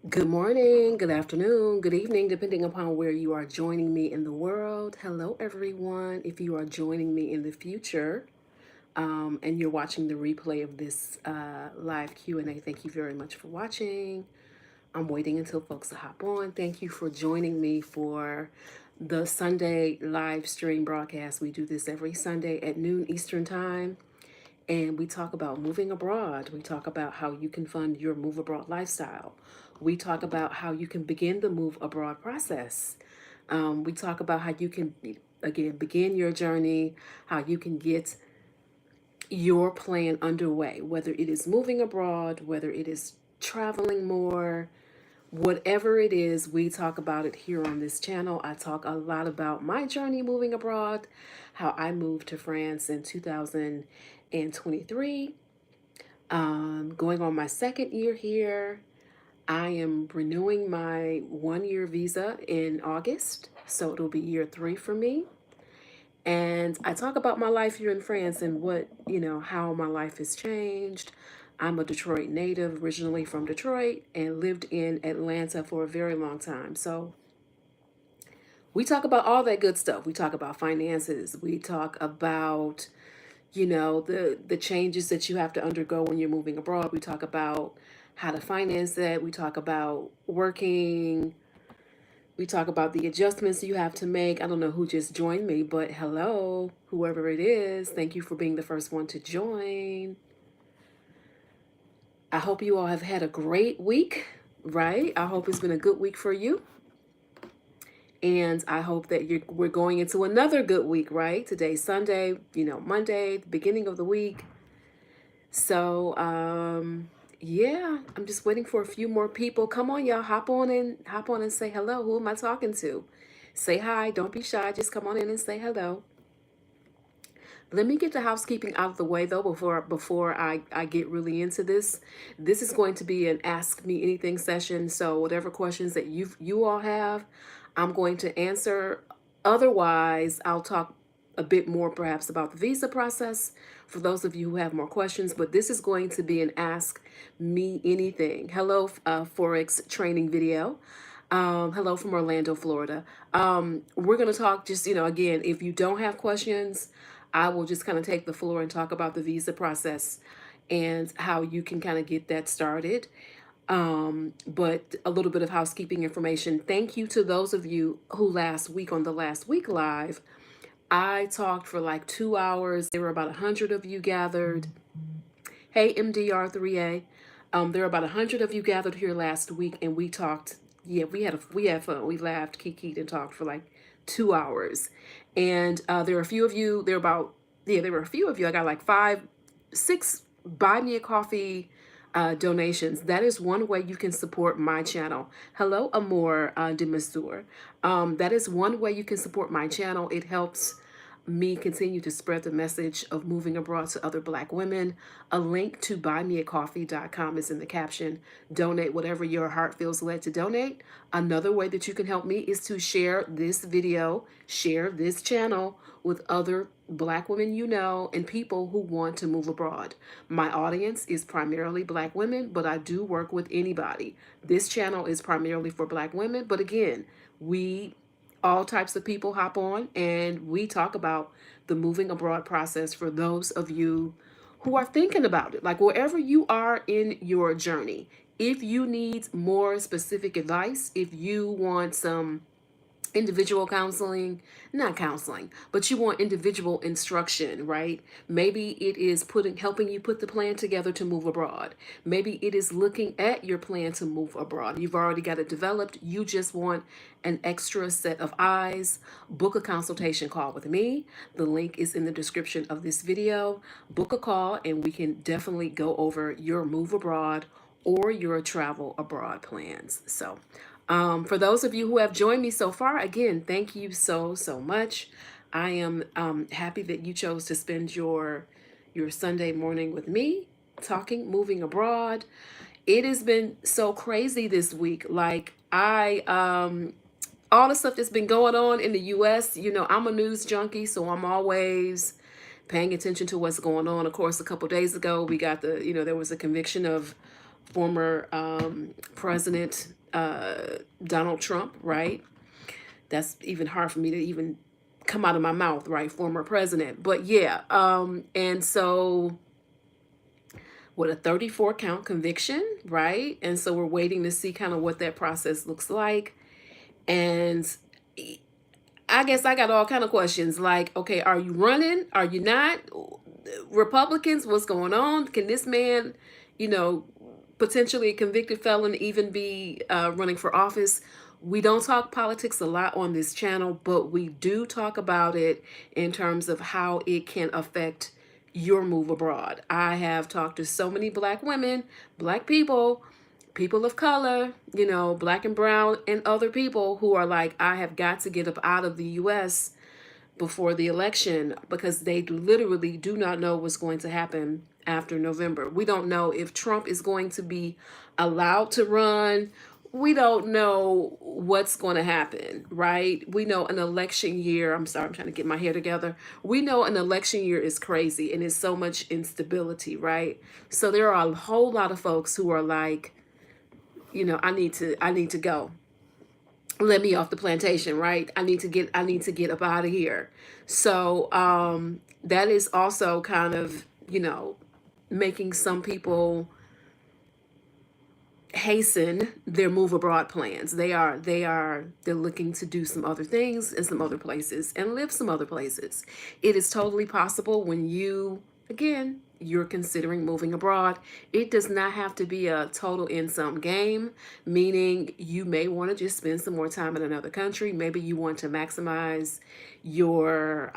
Good morning, good afternoon, good evening, depending upon where you are joining me in the world. Hello, everyone. If you are joining me in the future and you're watching the replay of this live Q&A, thank you very much for watching. I'm waiting until folks to hop on. Thank you for joining me for the Sunday live stream broadcast. We do this every Sunday at noon Eastern Time. And we talk about moving abroad. We talk about how you can fund your move abroad lifestyle. We talk about how you can begin the move abroad process. We talk about how you can, again, begin your journey, how you can get your plan underway, whether it is moving abroad, whether it is traveling more, whatever it is, we talk about it here on this channel. I talk a lot about my journey moving abroad, how I moved to France in 2023, going on my second year here. I am renewing my 1 year visa in August, so it'll be year 3 for me. And I talk about my life here in France and how my life has changed. I'm a Detroit native, originally from Detroit, and lived in Atlanta for a very long time. So we talk about all that good stuff. We talk about finances. We talk about, the changes that you have to undergo when you're moving abroad. We talk about how to finance that. We talk about working. We talk about the adjustments you have to make. I don't know who just joined me, but hello, whoever it is. Thank you for being the first one to join. I hope you all have had a great week, right? I hope it's been a good week for you. And I hope that we're going into another good week, right? Today's Sunday, Monday, the beginning of the week. So, yeah, I'm just waiting for a few more people. Come on, y'all, hop on and say hello. Who am I talking to? Say hi. Don't be shy. Just come on in and say hello. Let me get the housekeeping out of the way though before I get really into this. This is going to be an ask me anything session. So whatever questions that you all have, I'm going to answer. Otherwise, I'll talk a bit more perhaps about the visa process for those of you who have more questions, but this is going to be an ask me anything. Hello, Forex training video. Hello from Orlando, Florida. We're going to talk just, again, if you don't have questions, I will just kind of take the floor and talk about the visa process and how you can kind of get that started. But a little bit of housekeeping information. Thank you to those of you who last week on the last week live, I talked for like 2 hours. There were about 100 of you gathered. Hey, MDR3A. There were about 100 of you gathered here last week, and we talked. Yeah, we had fun. We laughed, kikied, and talked for like 2 hours. And there were a few of you. There were a few of you. I got like 6 buy me a coffee donations. That is one way you can support my channel. Hello, Amor de Masur. That is one way you can support my channel. It helps me continue to spread the message of moving abroad to other Black women. A link to buymeacoffee.com is in the caption. Donate whatever your heart feels led to donate. Another way that you can help me is to share this video, share this channel with other Black women you know and people who want to move abroad. My audience is primarily Black women, but I do work with anybody. This channel is primarily for Black women, but again, all types of people hop on and we talk about the moving abroad process for those of you who are thinking about it. Like wherever you are in your journey, if you need more specific advice, if you want some individual counseling, not counseling, but you want individual instruction, right? Maybe it is helping you put the plan together to move abroad. Maybe it is looking at your plan to move abroad. You've already got it developed. You just want an extra set of eyes. Book a consultation call with me. The link is in the description of this video. Book a call and we can definitely go over your move abroad or your travel abroad plans. So, for those of you who have joined me so far, again, thank you so much. I am happy that you chose to spend your Sunday morning with me, talking, moving abroad. It has been so crazy this week. Like all the stuff that's been going on in the U.S. I'm a news junkie, so I'm always paying attention to what's going on. Of course, a couple days ago, we got there was a conviction of former President Donald Trump, right? That's even hard for me to even come out of my mouth, right? Former president. But yeah, and so with a 34 count conviction, right? And so we're waiting to see kind of what that process looks like. And I guess I got all kind of questions like, okay, are you running? Are you not? Republicans, what's going on? Can this man, you know, potentially a convicted felon, even be running for office? We don't talk politics a lot on this channel, but we do talk about it in terms of how it can affect your move abroad. I have talked to so many black women, black people, people of color, black and brown, and other people who are like, I have got to get up out of the US before the election because they literally do not know what's going to happen after November. We don't know if Trump is going to be allowed to run. We don't know what's going to happen, right? We know an election year, I'm sorry, I'm trying to get my hair together. We know an election year is crazy and it's so much instability, right? So there are a whole lot of folks who are like, I need to go. Let me off the plantation, right? I need to get up out of here. So that is also kind of, making some people hasten their move abroad plans. They're looking to do some other things in some other places and live some other places. It is totally possible when you're considering moving abroad. It does not have to be a total in-sum game, meaning you may want to just spend some more time in another country. Maybe you want to maximize your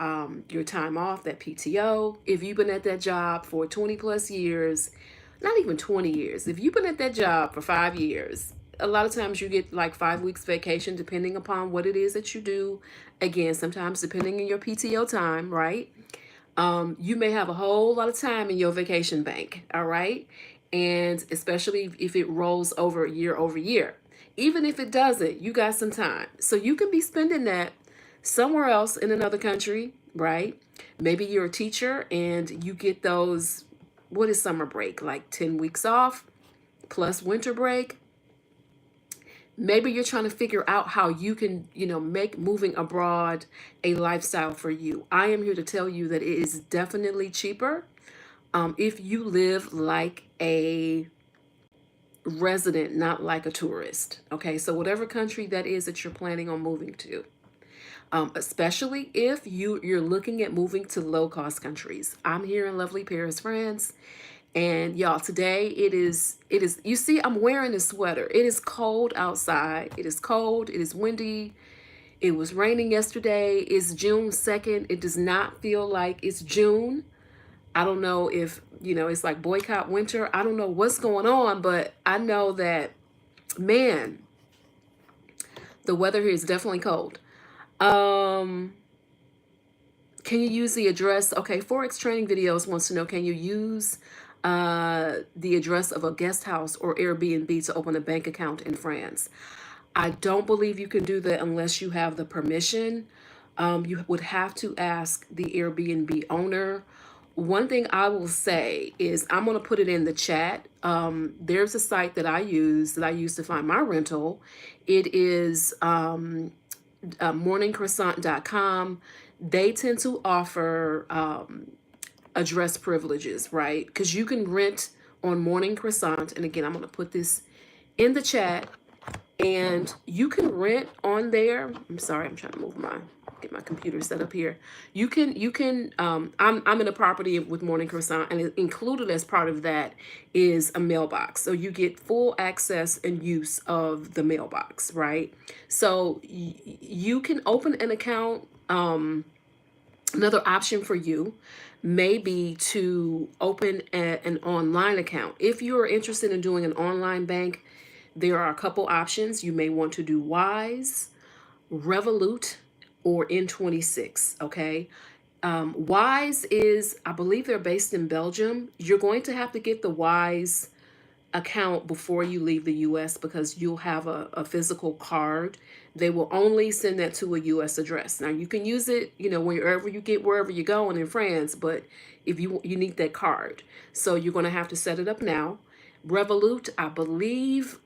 time off, that PTO. If you've been at that job for 20 plus years, not even 20 years. If you've been at that job for 5 years, a lot of times you get like 5 weeks vacation, depending upon what it is that you do. Again, sometimes depending on your PTO time, right? You may have a whole lot of time in your vacation bank, all right? And especially if it rolls over year over year. Even if it doesn't, you got some time. So you can be spending that somewhere else in another country, right? Maybe you're a teacher and you get those, what is summer break? Like 10 weeks off plus winter break. Maybe you're trying to figure out how you can, make moving abroad a lifestyle for you. I am here to tell you that it is definitely cheaper if you live like a resident, not like a tourist. Okay, so whatever country that is that you're planning on moving to. Especially if you're looking at moving to low-cost countries. I'm here in lovely Paris, France. And y'all, today it is, you see, I'm wearing a sweater. It is cold outside. It is cold. It is windy. It was raining yesterday. It's June 2nd. It does not feel like it's June. I don't know if, it's like boycott winter. I don't know what's going on, but I know that, man, the weather here is definitely cold. Can you use the address? Okay, Forex Training Videos wants to know, can you use the address of a guest house or Airbnb to open a bank account in France? I don't believe you can do that unless you have the permission. You would have to ask the Airbnb owner. One thing I will say is, I'm going to put it in the chat. There's a site that I use to find my rental. It is morningcroissant.com. They tend to offer address privileges, right? Because you can rent on Morning Croissant. And again, I'm going to put this in the chat. And you can rent on there. I'm sorry, I'm trying to get my computer set up here. You can, I'm in a property with Morning Croissant, and included as part of that is a mailbox. So you get full access and use of the mailbox, right? So you can open an account. Another option for you may be to open an online account. If you're interested in doing an online bank, there are a couple options. You may want to do Wise, Revolut, or N26, okay? Wise is, I believe they're based in Belgium. You're going to have to get the Wise account before you leave the US because you'll have a physical card. They will only send that to a US address. Now you can use it, wherever you're going in France, but if you need that card. So you're going to have to set it up now. Revolut, I believe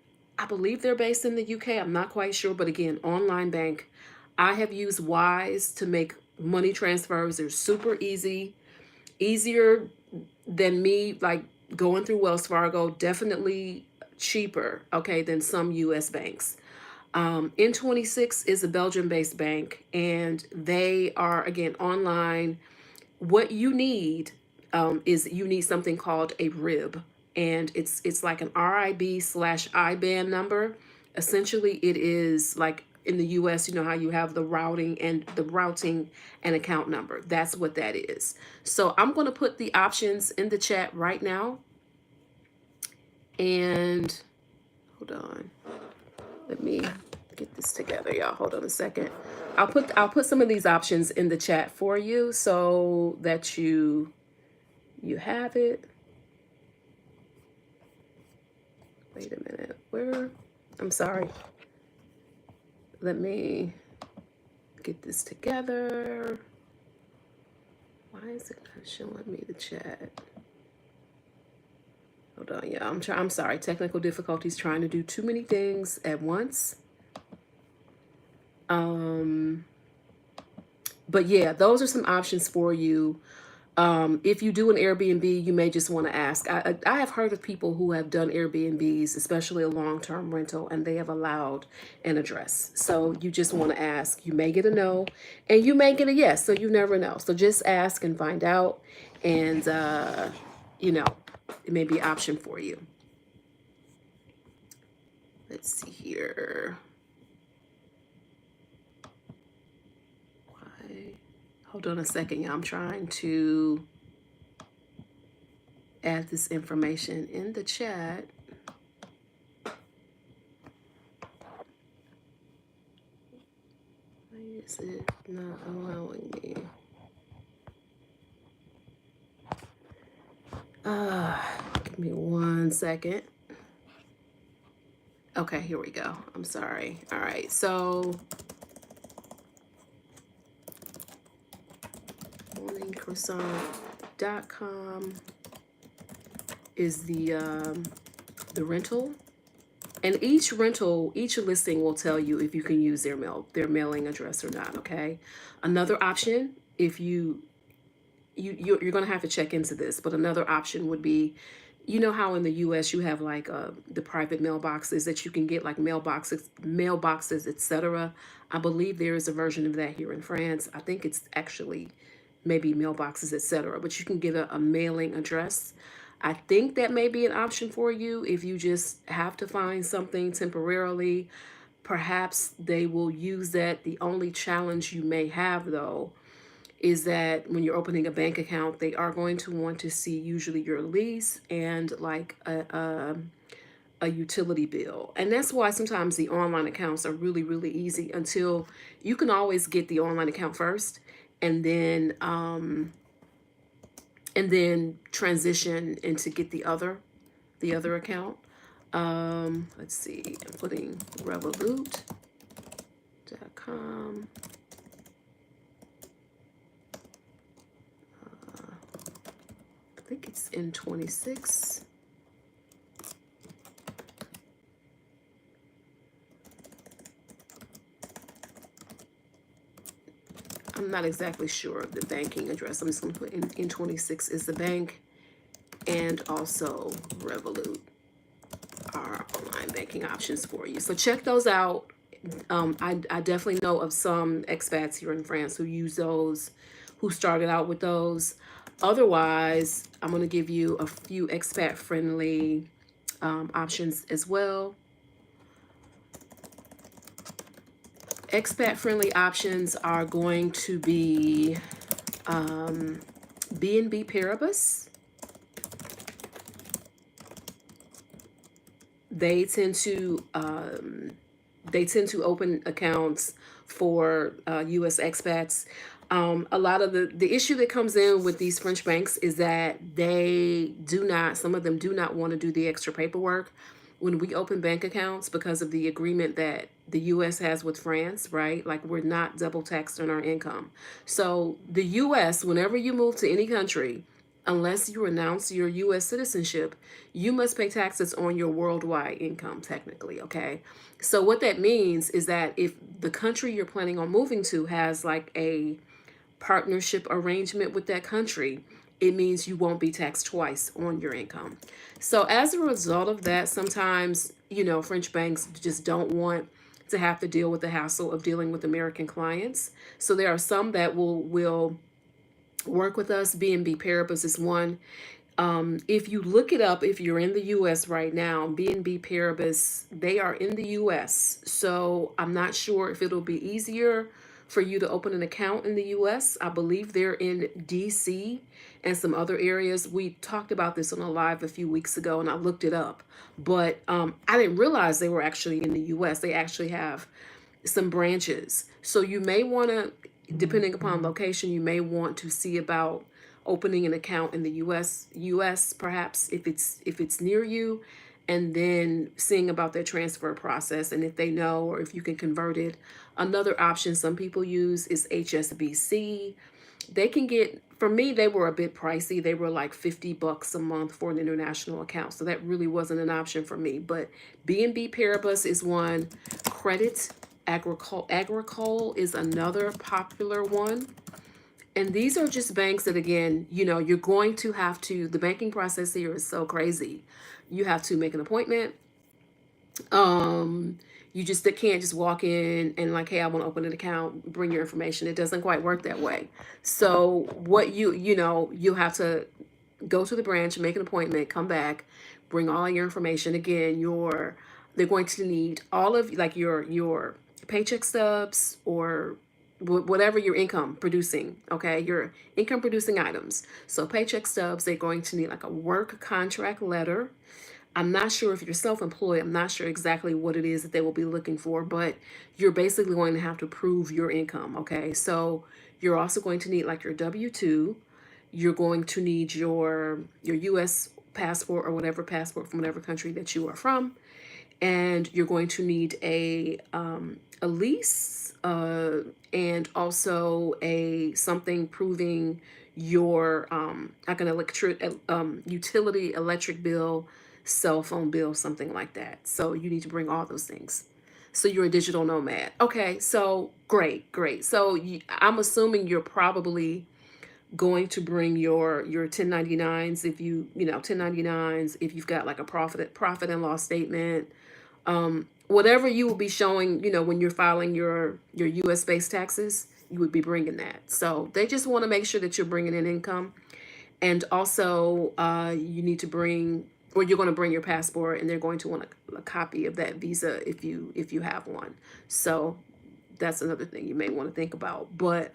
they're based in the UK. I'm not quite sure, but again, online bank. I have used Wise to make money transfers. They're super easy, easier than me like going through Wells Fargo. Definitely cheaper, okay, than some US banks. N26 is a Belgium-based bank, and they are again online. What you need is you need something called a RIB, and it's like an RIB slash IBAN number. Essentially, it is like in the US, you know how you have the routing and account number. That's what that is. So I'm going to put the options in the chat right now, and hold on. Let me get this together, y'all. Hold on a second. I'll put some of these options in the chat for you so that you have it. Wait a minute. I'm sorry. Let me get this together. Why is it not showing me the chat? Hold on, yeah. I'm sorry. Technical difficulties trying to do too many things at once. But yeah, those are some options for you. If you do an Airbnb, you may just want to ask. I have heard of people who have done Airbnbs, especially a long-term rental, and they have allowed an address. So you just want to ask. You may get a no, and you may get a yes. So you never know. So just ask and find out, and you know, it may be an option for you. Let's see here. Hold on a second, y'all. I'm trying to add this information in the chat. Why is it not allowing me? Give me 1 second. Okay, here we go. I'm sorry. All right, so morningcroissant.com is the rental, and each listing will tell you if you can use their mailing address or not. Okay, another option, if you're going to have to check into this, but another option would be, you know how in the US you have like the private mailboxes that you can get, like mailboxes, etc. I believe there is a version of that here in France. I think it's actually maybe mailboxes, etc. But you can get a mailing address. I think that may be an option for you if you just have to find something temporarily. Perhaps they will use that. The only challenge you may have, though, is that when you're opening a bank account, they are going to want to see usually your lease and like a utility bill. And that's why sometimes the online accounts are really, really easy until you can always get the online account first, and then transition into get the other account. Let's see, I'm putting revolut.com. I think it's N26. I'm not exactly sure of the banking address. I'm just going to put in N26 is the bank, and also Revolut are online banking options for you. So check those out. I definitely know of some expats here in France who use those, who started out with those. Otherwise, I'm going to give you a few expat-friendly options as well. Expat-friendly options are going to be BNB Paribas. They tend to open accounts for U.S. expats. A lot of the issue that comes in with these French banks is that some of them do not want to do the extra paperwork when we open bank accounts because of the agreement that the U.S. has with France, right? Like, we're not double taxed on our income. So the U.S., whenever you move to any country, unless you renounce your U.S. citizenship, you must pay taxes on your worldwide income, technically, okay? So what that means is that if the country you're planning on moving to has like a partnership arrangement with that country, it means you won't be taxed twice on your income. So as a result of that, sometimes, French banks just don't want to have to deal with the hassle of dealing with American clients. So there are some that will work with us. BNB Paribas is one. If you look it up, if you're in the US right now, BNB Paribas, they are in the US. So I'm not sure if it'll be easier for you to open an account in the US. I believe they're in DC and some other areas. We talked about this on a live a few weeks ago and I looked it up. But I didn't realize they were actually in the US. They actually have some branches. So you may want to, depending upon location, you may want to see about opening an account in the US perhaps if it's near you, and then seeing about their transfer process and if they know or if you can convert it. Another option some people use is HSBC. They can get, for me, they were a bit pricey. They were like $50 a month for an international account. So that really wasn't an option for me. But BNB Paribas is one. Credit Agricole is another popular one. And these are just banks that, again, you're going to have to, the banking process here is so crazy. You have to make an appointment. You just can't just walk in and like, hey, I want to open an account, bring your information. It doesn't quite work that way. So what you have to go to the branch, make an appointment, come back, bring all your information. Again, they're going to need all of like your paycheck stubs or whatever your income producing, okay, your income producing items. So paycheck stubs, they're going to need like a work contract letter. I'm not sure if you're self-employed. I'm not sure exactly what it is that they will be looking for, but you're basically going to have to prove your income, okay? So you're also going to need like your W-2. You're going to need your US passport or whatever passport from whatever country that you are from. And you're going to need a lease and also something proving your like an utility electric bill, cell phone bill, something like that. So you need to bring all those things. So you're a digital nomad. Okay, so great. So I'm assuming you're probably going to bring your 1099s if 1099s if you've got like a profit and loss statement, whatever you will be showing, when you're filing your US based taxes, you would be bringing that. So they just want to make sure that you're bringing in income. And also you need to bring, or you're going to bring your passport, and they're going to want a copy of that visa if you have one. So that's another thing you may want to think about. But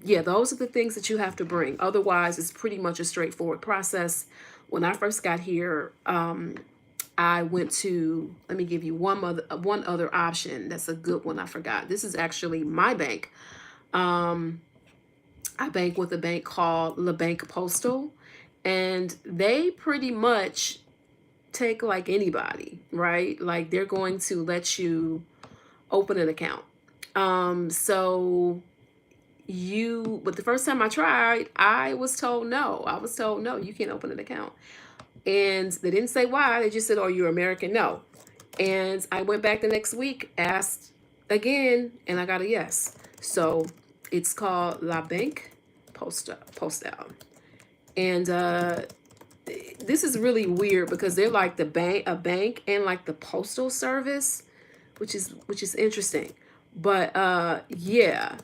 yeah, those are the things that you have to bring. Otherwise, it's pretty much a straightforward process. When I first got here, I went to, let me give you one other option. That's a good one. I forgot. This is actually my bank. I bank with a bank called La Banque Postal, and they pretty much take like anybody, right? Like they're going to let you open an account. But the first time I tried, I was told no. I was told no, you can't open an account. And they didn't say why. They just said, oh, you're American? No. And I went back the next week, asked again, and I got a yes. So it's called La Banque Postal. And this is really weird because they're like a bank and like the postal service, which is interesting. But yeah,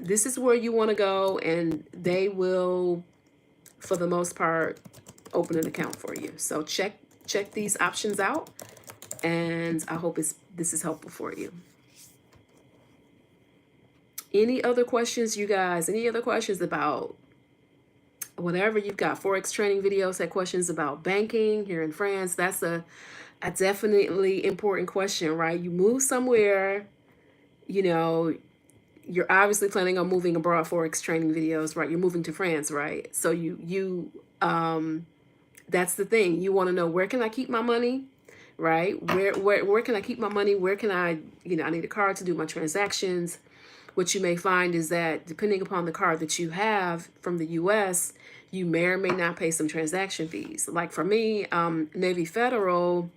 this is where you want to go, and they will, for the most part, open an account for you. So check these options out, and I hope this is helpful for you. Any other questions, you guys? Any other questions about whatever you've got? Forex training videos had questions about banking here in France. That's a definitely important question, right? You move somewhere, you're obviously planning on moving abroad. Forex training videos, right? You're moving to France, right? So you that's the thing. You want to know, where can I keep my money, right? Where can I keep my money? Where can I need a card to do my transactions. what you may find is that depending upon the card that you have from the US, you may or may not pay some transaction fees. Like for me, Navy Federal,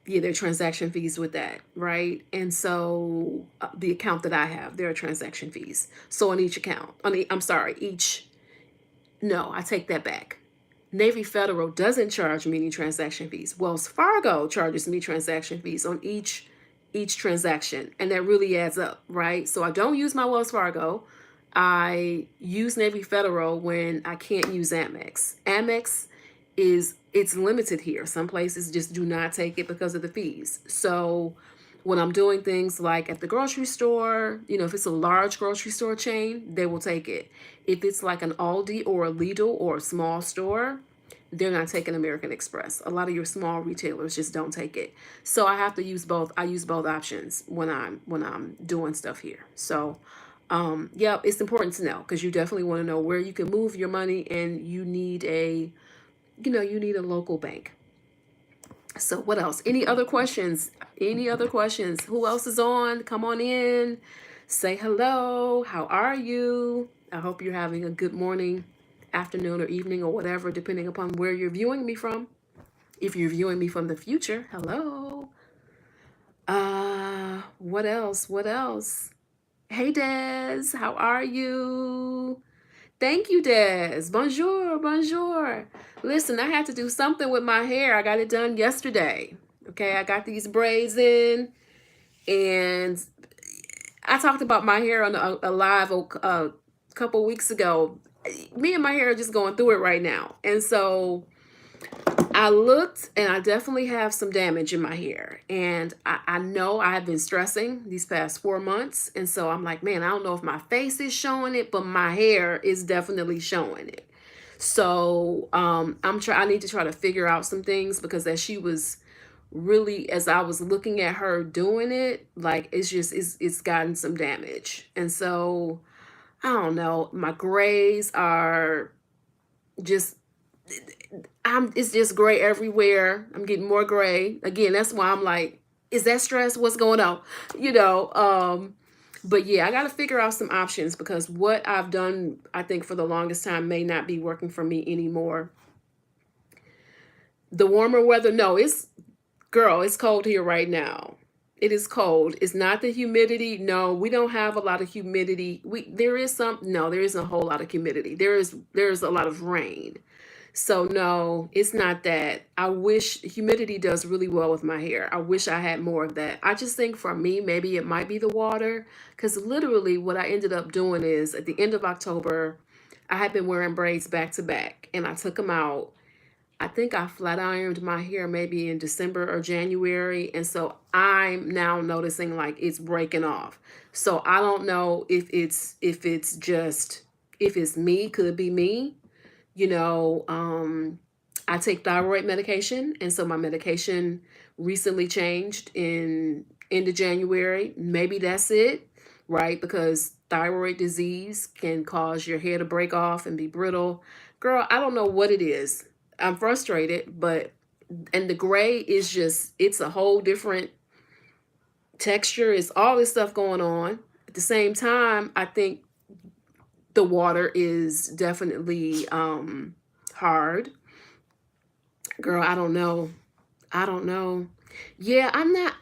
yeah, there are transaction fees with that, right? And so the account that I have, there are transaction fees. So on each account, I'm sorry, no, I take that back. Navy Federal doesn't charge me any transaction fees. Wells Fargo charges me transaction fees on each transaction, and that really adds up, right? So I don't use my Wells Fargo. I use Navy Federal when I can't use Amex. Amex it's limited here. Some places just do not take it because of the fees. So when I'm doing things like at the grocery store, if it's a large grocery store chain, they will take it. If it's like an Aldi or a Lidl or a small store, they're not taking American Express. A lot of your small retailers just don't take it. So I have to use both. I use both options when I'm doing stuff here. So yeah, it's important to know because you definitely want to know where you can move your money, and you need a local bank. So what else? Any other questions? Any other questions? Who else is on? Come on in. Say hello. How are you? I hope you're having a good morning, afternoon, or evening, or whatever, depending upon where you're viewing me from. If you're viewing me from the future, hello. What else? What else? Hey Des, how are you? Thank you, Des. Bonjour, bonjour. Listen, I had to do something with my hair. I got it done yesterday. Okay, I got these braids in, and I talked about my hair on a live a couple weeks ago. Me and my hair are just going through it right now. And so I looked, and I definitely have some damage in my hair. And I know I have been stressing these past 4 months. And so I'm like, man, I don't know if my face is showing it, but my hair is definitely showing it. So I need to try to figure out some things, because as I was looking at her doing it, like it's gotten some damage. And so I don't know, my grays are just it's just gray everywhere. I'm getting more gray. Again, that's why I'm like, is that stress? What's going on? You know, but yeah, I got to figure out some options, because what I've done, I think for the longest time, may not be working for me anymore. The warmer weather, no, it's cold here right now. It is cold. It's not the humidity. No, we don't have a lot of humidity. There is some, no, there isn't a whole lot of humidity. There's a lot of rain. So no, it's not that. I wish humidity does really well with my hair. I wish I had more of that. I just think for me, maybe it might be the water, because literally what I ended up doing is at the end of October, I had been wearing braids back to back, and I took them out. I think I flat ironed my hair maybe in December or January. And so I'm now noticing like it's breaking off. So I don't know if it's me, could be me. You know, I take thyroid medication, and so my medication recently changed in end of January. Maybe that's it, right? Because thyroid disease can cause your hair to break off and be brittle. Girl, I don't know what it is. I'm frustrated, and the gray is it's a whole different texture. It's all this stuff going on. At the same time, I think the water is definitely hard. Girl, I don't know. I don't know. Yeah, I'm not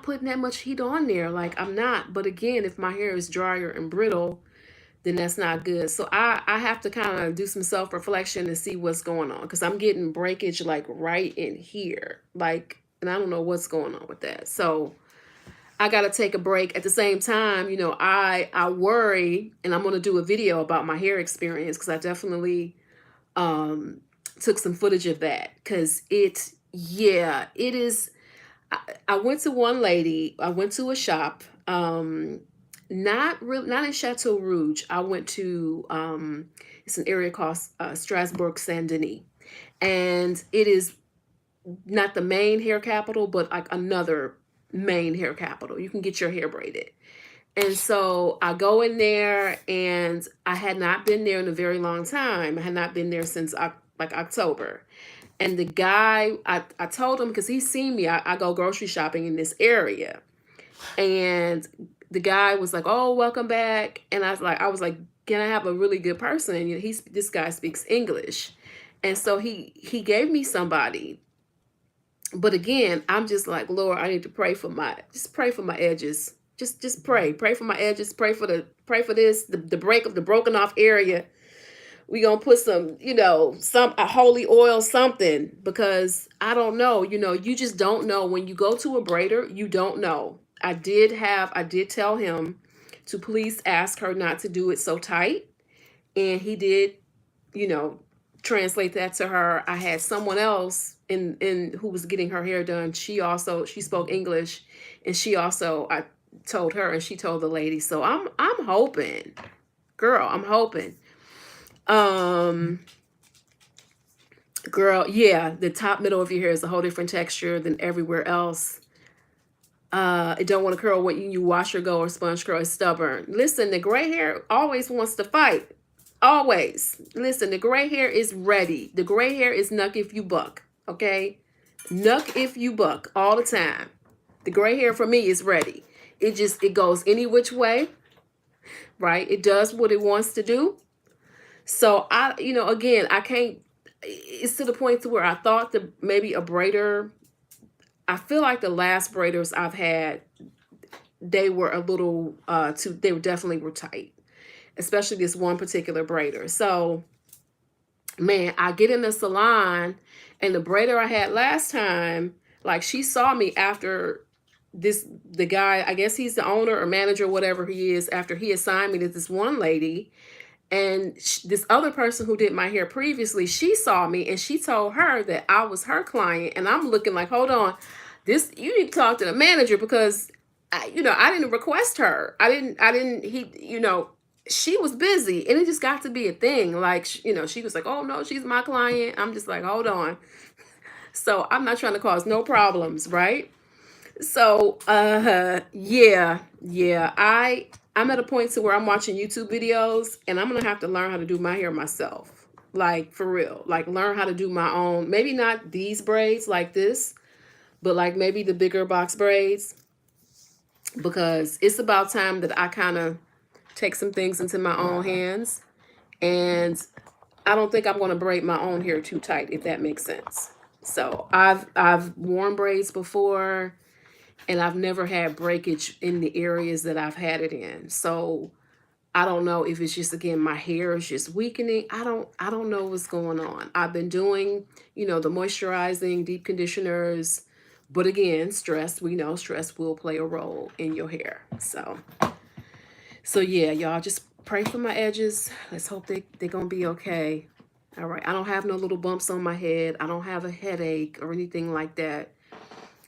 putting that much heat on there. Like, I'm not. But again, if my hair is drier and brittle, then that's not good. So I have to kind of do some self-reflection to see what's going on, because I'm getting breakage like right in here. Like, and I don't know what's going on with that. So I got to take a break. At the same time, I worry, and I'm going to do a video about my hair experience, because I definitely took some footage of that, because it is. I went to one lady. I went to a shop. Not in Chateau Rouge. I went to it's an area called Strasbourg Saint Denis, and it is not the main hair capital, but like another main hair capital. You can get your hair braided. And so I go in there, and I had not been there in a very long time. I had not been there since like October. And the guy, I told him, because he's seen me, I go grocery shopping in this area. And the guy was like, "Oh, welcome back." And I was like, "Can I have a really good person?" And this guy speaks English. And so he gave me somebody. But again, I'm just like, Lord, I need to pray for my edges. Just pray for my edges, pray for this, the break of the broken off area. We gonna put some, some a holy oil, something, because I don't know. You just don't know when you go to a braider. You don't know. I did tell him to please ask her not to do it so tight, and he did, you know, translate that to her. I had someone else in who was getting her hair done. She spoke English, and I told her, and she told the lady. So I'm hoping, girl, I'm hoping. Um, Girl, yeah, the top middle of your hair is a whole different texture than everywhere else. It don't want to curl when you wash or go or sponge curl. It's stubborn. Listen, the gray hair always wants to fight. Always. Listen, the gray hair is ready. The gray hair is nuck if you buck. Okay? Nuck if you buck all the time. The gray hair for me is ready. It goes any which way, right? It does what it wants to do. So again, I can't. It's to the point to where I thought that maybe a braider. I feel like the last braiders I've had, they were a little too. They definitely were tight, especially this one particular braider. So, man, I get in the salon, and the braider I had last time, like, she saw me after the guy, I guess he's the owner or manager, whatever he is, after he assigned me to this one lady. And this other person who did my hair previously, she saw me and she told her that I was her client. And I'm looking like, hold on, you need to talk to the manager, because I didn't request her. She was busy, and it just got to be a thing. Like, she was like, "Oh no, she's my client." I'm just like, hold on. So I'm not trying to cause no problems, right? So, yeah, I'm at a point to where I'm watching YouTube videos, and I'm gonna have to learn how to do my hair myself. Like, for real. Like, learn how to do my own. Maybe not these braids like this, but like maybe the bigger box braids, because it's about time that I kind of take some things into my own hands. And I don't think I'm going to braid my own hair too tight, if that makes sense. So I've worn braids before, and I've never had breakage in the areas that I've had it in. So I don't know if it's just, again, my hair is just weakening. I don't know what's going on. I've been doing, the moisturizing, deep conditioners, but again, stress, we know stress will play a role in your hair. So yeah, y'all just pray for my edges. Let's hope they're gonna be okay. All right. I don't have no little bumps on my head. I don't have a headache or anything like that.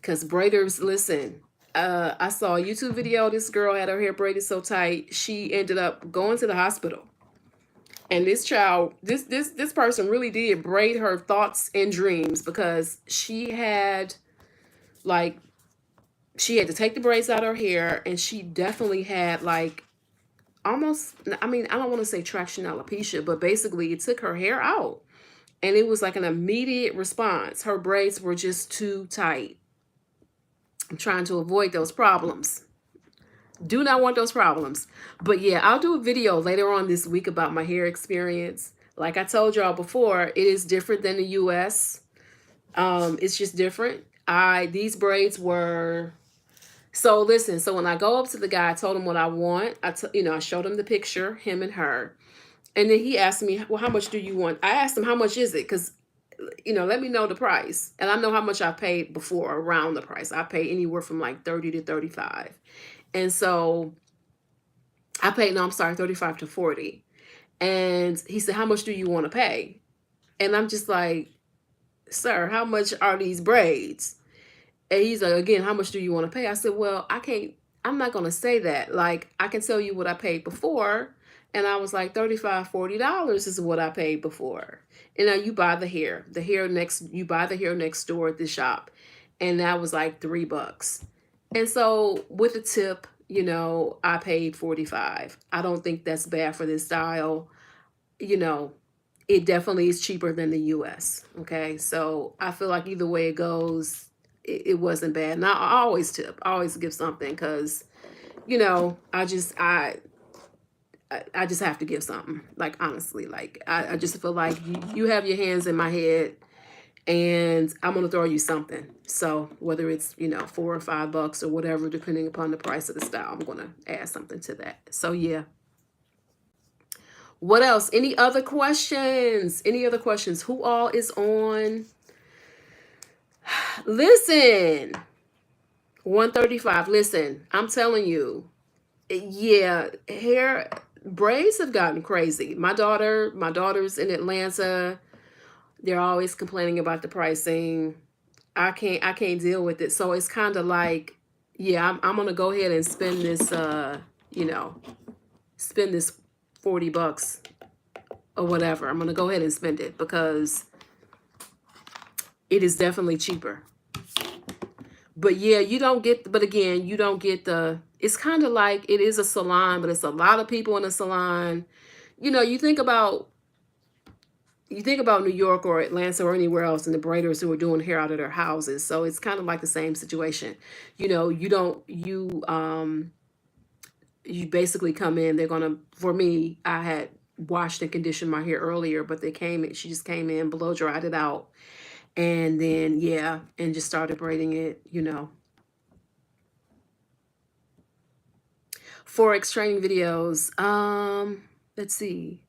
Cause braiders, listen, I saw a YouTube video. This girl had her hair braided so tight, she ended up going to the hospital. And this person really did braid her thoughts and dreams, because like she had to take the braids out of her hair, and she definitely had like almost, I mean, I don't want to say traction alopecia, but basically it took her hair out. And it was like an immediate response. Her braids were just too tight. I'm trying to avoid those problems. Do not want those problems. But yeah, I'll do a video later on this week about my hair experience. Like I told y'all before, it is different than the US. It's just different. These braids were, so listen, so when I go up to the guy, I told him what I want. I showed him the picture, him and her. And then he asked me, well, how much do you want? I asked him, how much is it? Because, let me know the price. And I know how much I paid before, around the price. I paid anywhere from like 30 to 35. And so I paid, no, I'm sorry, 35 to 40. And he said, how much do you want to pay? And I'm just like, sir, how much are these braids? And he's like, again, how much do you want to pay? I said, well, I'm not going to say that. Like, I can tell you what I paid before. And I was like, $35, $40 is what I paid before. And now you buy you buy the hair next door at the shop. And that was like $3. And so with a tip, I paid 45. I don't think that's bad for this style. It definitely is cheaper than the US. Okay. So I feel like either way it goes, it wasn't bad. And I always tip. I always give something because, you know, I just have to give something. Like, honestly, like I just feel like you have your hands in my head and I'm gonna throw you something. So whether it's, you know, $4 or $5 or whatever, depending upon the price of the style, I'm gonna add something to that. So yeah. What else? Any other questions? Any other questions? Who all is on? Listen, 135. Listen, I'm telling you, yeah, hair braids have gotten crazy. My daughter's in Atlanta. They're always complaining about the pricing. I can't deal with it. So it's kind of like, yeah, I'm gonna go ahead and spend this you know, spend this $40 or whatever. I'm gonna go ahead and spend it because it is definitely cheaper. But yeah, you don't get, but again, you don't get it's kind of like it is a salon, but it's a lot of people in a salon. You know, you think about New York or Atlanta or anywhere else and the braiders who are doing hair out of their houses. So it's kind of like the same situation. You know, you basically come in, they're gonna, for me, I had washed and conditioned my hair earlier, but she just came in, blow dried it out, and then yeah, and just started braiding it, you know. Forex training videos. Let's see.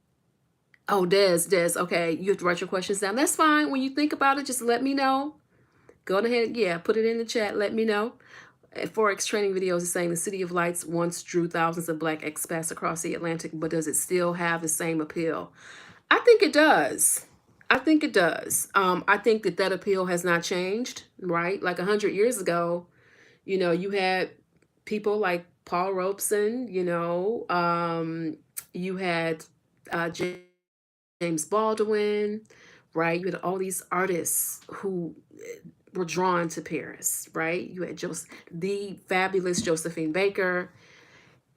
Oh, Des. Okay, you have to write your questions down. That's fine. When you think about it, just let me know. Go ahead, yeah, put it in the chat. Let me know. Forex training videos is saying the City of Lights once drew thousands of Black expats across the Atlantic, but does it still have the same appeal? I think it does. I think it does. I think that appeal has not changed, right? Like 100 years ago, you know, you had people like Paul Robeson, you know, you had uh, James Baldwin, right? You had all these artists who were drawn to Paris, right? You had the fabulous Josephine Baker.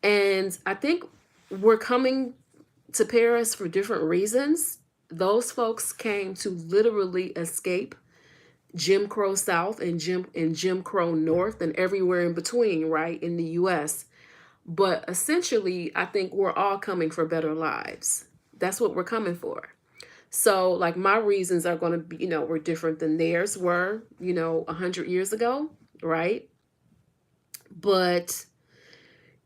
And I think we're coming to Paris for different reasons. Those folks came to literally escape Jim Crow South and Jim Crow North and everywhere in between, right, in the US. But essentially, I think we're all coming for better lives. That's what we're coming for. So, like, my reasons are going to be, were different than theirs were, 100 years ago, right? But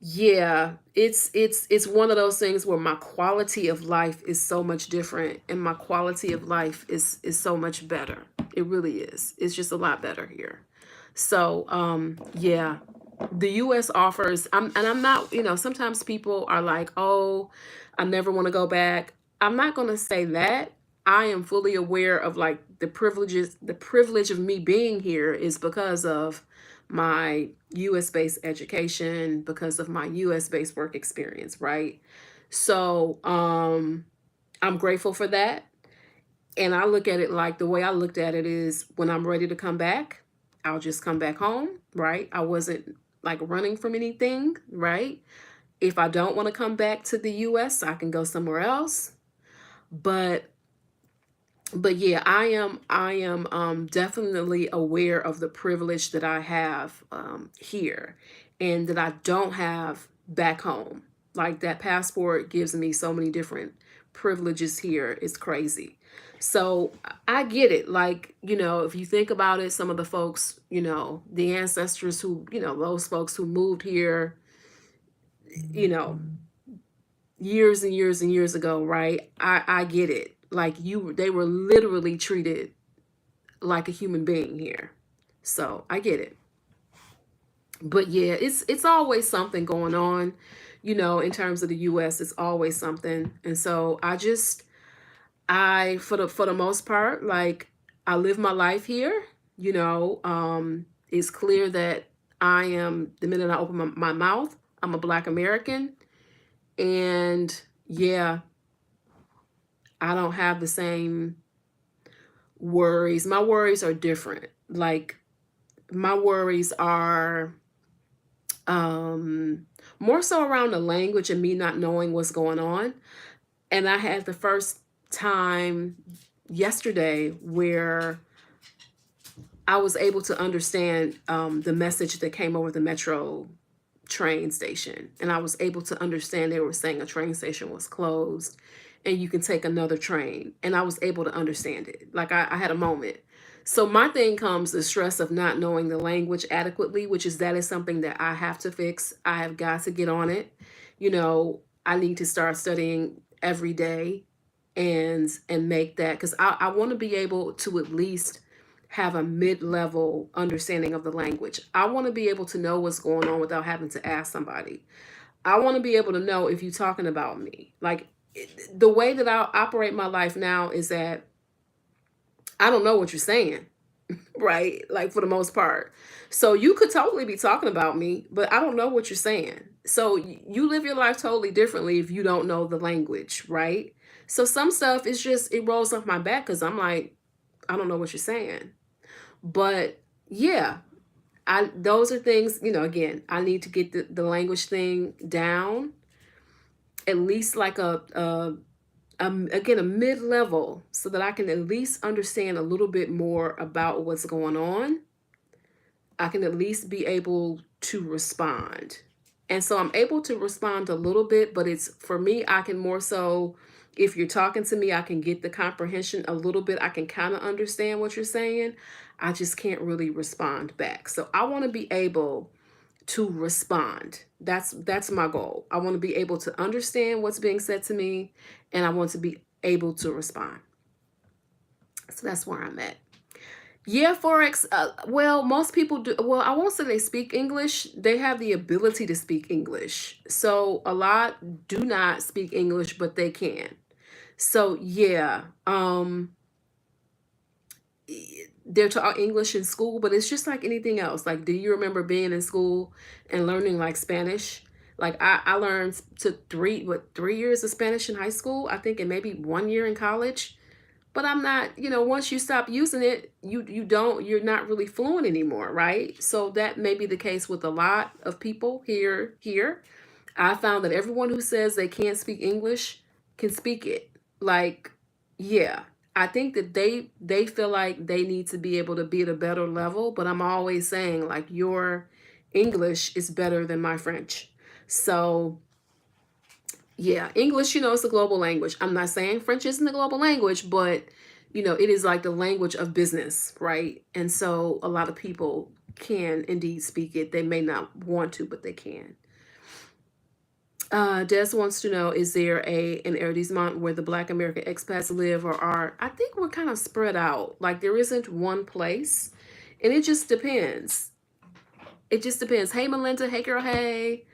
yeah, it's one of those things where my quality of life is so much different, and my quality of life is so much better. It really is. It's just a lot better here. So, yeah, the US offers, and I'm not, sometimes people are like, "Oh, I never want to go back." I'm not going to say that. I am fully aware of like the privilege of me being here is because of my US based education, because of my US based work experience, right? So, I'm grateful for that. And I look at it like the way I looked at it is when I'm ready to come back, I'll just come back home, right? I wasn't like running from anything, right? If I don't want to come back to the US, I can go somewhere else. But yeah, I am definitely aware of the privilege that I have here and that I don't have back home. Like that passport gives me so many different privileges here. It's crazy. So I get it. Like, if you think about it, some of the folks, the ancestors who, those folks who moved here, you know, years and years and years ago, right? I get it. Like they were literally treated like a human being here. So I get it. But yeah, it's always something going on, in terms of the US, it's always something. And so I for the most part, like I live my life here, it's clear that I am the minute I open my mouth, I'm a Black American. And yeah, I don't have the same worries. My worries are different. Like my worries are more so around the language and me not knowing what's going on. And I had the first time yesterday where I was able to understand the message that came over the metro train station. And I was able to understand they were saying a train station was closed and you can take another train. And I was able to understand it. Like I had a moment. So my thing comes the stress of not knowing the language adequately, which is that is something that I have to fix. I have got to get on it. You know, I need to start studying every day and make that because I want to be able to at least have a mid-level understanding of the language. I want to be able to know what's going on without having to ask somebody. I want to be able to know if you're talking about me. Like the way that I operate my life now is that I don't know what you're saying, right? Like for the most part. So you could totally be talking about me, but I don't know what you're saying. So you live your life totally differently if you don't know the language, right? So some stuff is just it rolls off my back cuz I'm like I don't know what you're saying. But yeah, I those are things, again, I need to get the language thing down, at least like again, a mid-level so that I can at least understand a little bit more about what's going on. I can at least be able to respond. And so I'm able to respond a little bit, but it's for me, I can more so, if you're talking to me, I can get the comprehension a little bit. I can kind of understand what you're saying. I just can't really respond back. So I want to be able to respond. That's my goal. I want to be able to understand what's being said to me and I want to be able to respond. So that's where I'm at. Yeah, Forex. Well, most people do. Well, I won't say they speak English. They have the ability to speak English. So a lot do not speak English, but they can. So yeah, they're taught English in school, but it's just like anything else. Like, do you remember being in school and learning like Spanish? Like I learned to 3 years of Spanish in high school, I think, and maybe 1 year in college. But I'm not, once you stop using it, you're not really fluent anymore, right? So that may be the case with a lot of people here. I found that everyone who says they can't speak English can speak it. Like, yeah. I think that they feel like they need to be able to be at a better level, but I'm always saying like your English is better than my French. So yeah, English, is a global language. I'm not saying French isn't a global language, but it is like the language of business, right? And so a lot of people can indeed speak it. They may not want to, but they can. Des wants to know, is there an arrondissement where the Black American expats live or are? I think we're kind of spread out. Like there isn't one place. And it just depends. It just depends. Hey, Melinda. Hey, girl. Hey.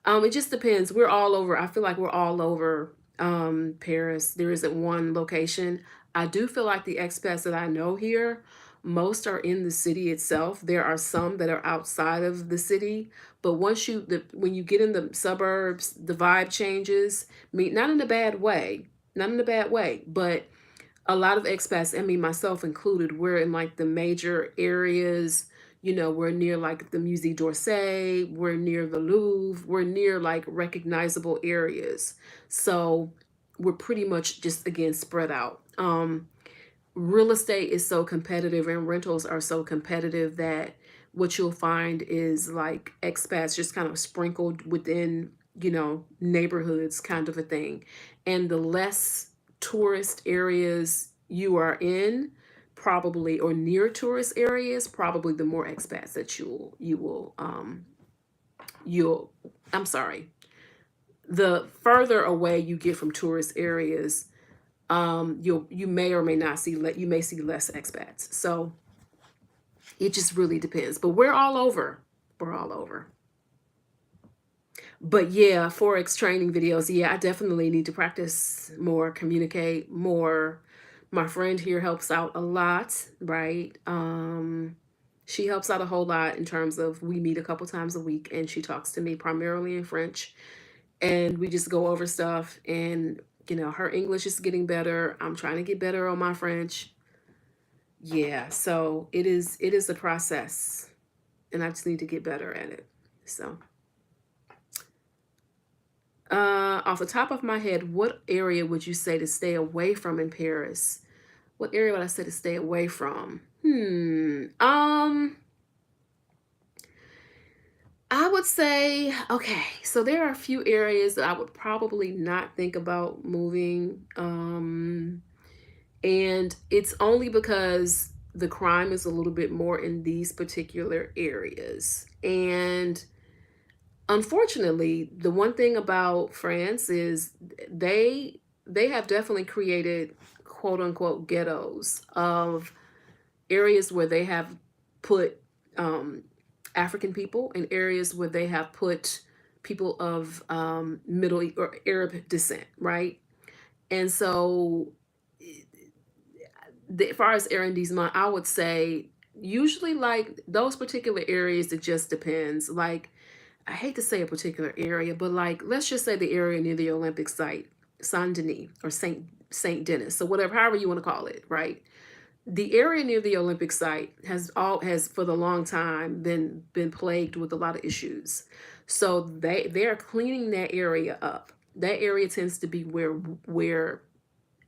It just depends. We're all over. I feel like we're all over Paris. There isn't one location. I do feel like the expats that I know here, most are in the city itself. There are some that are outside of the city, but when you get in the suburbs, the vibe changes. Not in a bad way, not in a bad way, but a lot of expats, and me myself included, we're in like the major areas. We're near like the Musée d'Orsay, we're near the Louvre, we're near like recognizable areas. So we're pretty much just again spread out. Real estate is so competitive and rentals are so competitive that what you'll find is like expats just kind of sprinkled within, neighborhoods kind of a thing. And the less tourist areas you are in, probably, or near tourist areas, probably the more expats that you'll I'm sorry. The further away you get from tourist areas, you may or may not see you may see less expats. So it just really depends. But we're all over. We're all over. But yeah, Forex training videos. Yeah, I definitely need to practice more, communicate more. My friend here helps out a lot, right? She helps out a whole lot in terms of we meet a couple times a week and she talks to me primarily in French and we just go over stuff and her English is getting better. I'm trying to get better on my French. Yeah, so it is a process and I just need to get better at it. So off the top of my head, what area would you say to stay away from in Paris? What area would I say to stay away from? I would say, okay, so there are a few areas that I would probably not think about moving. And it's only because the crime is a little bit more in these particular areas. And unfortunately, the one thing about France is they have definitely created quote unquote ghettos of areas where they have put um, African people and areas where they have put people of Middle or Arab descent, right? And so, as far as arrondissement, I would say usually like those particular areas. It just depends. Like I hate to say a particular area, but like let's just say the area near the Olympic site, Saint Denis or Saint Denis, so whatever, however you want to call it, right? The area near the Olympic site has for the long time been plagued with a lot of issues. So they're cleaning that area up. That area tends to be where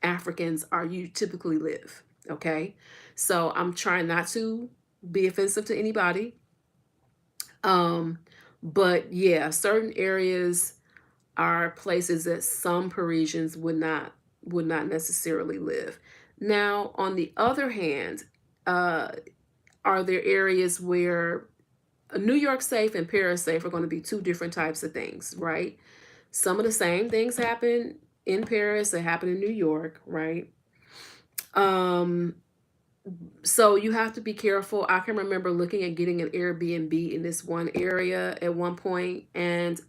Africans are you typically live. Okay. So I'm trying not to be offensive to anybody. Um, but yeah, certain areas are places that some Parisians would not necessarily live. Now, on the other hand, uh, are there areas where New York safe and Paris safe are going to be two different types of things, right? Some of the same things happen in Paris that happen in New York, right? Um, so you have to be careful. I can remember looking at getting an Airbnb in this one area at one point, and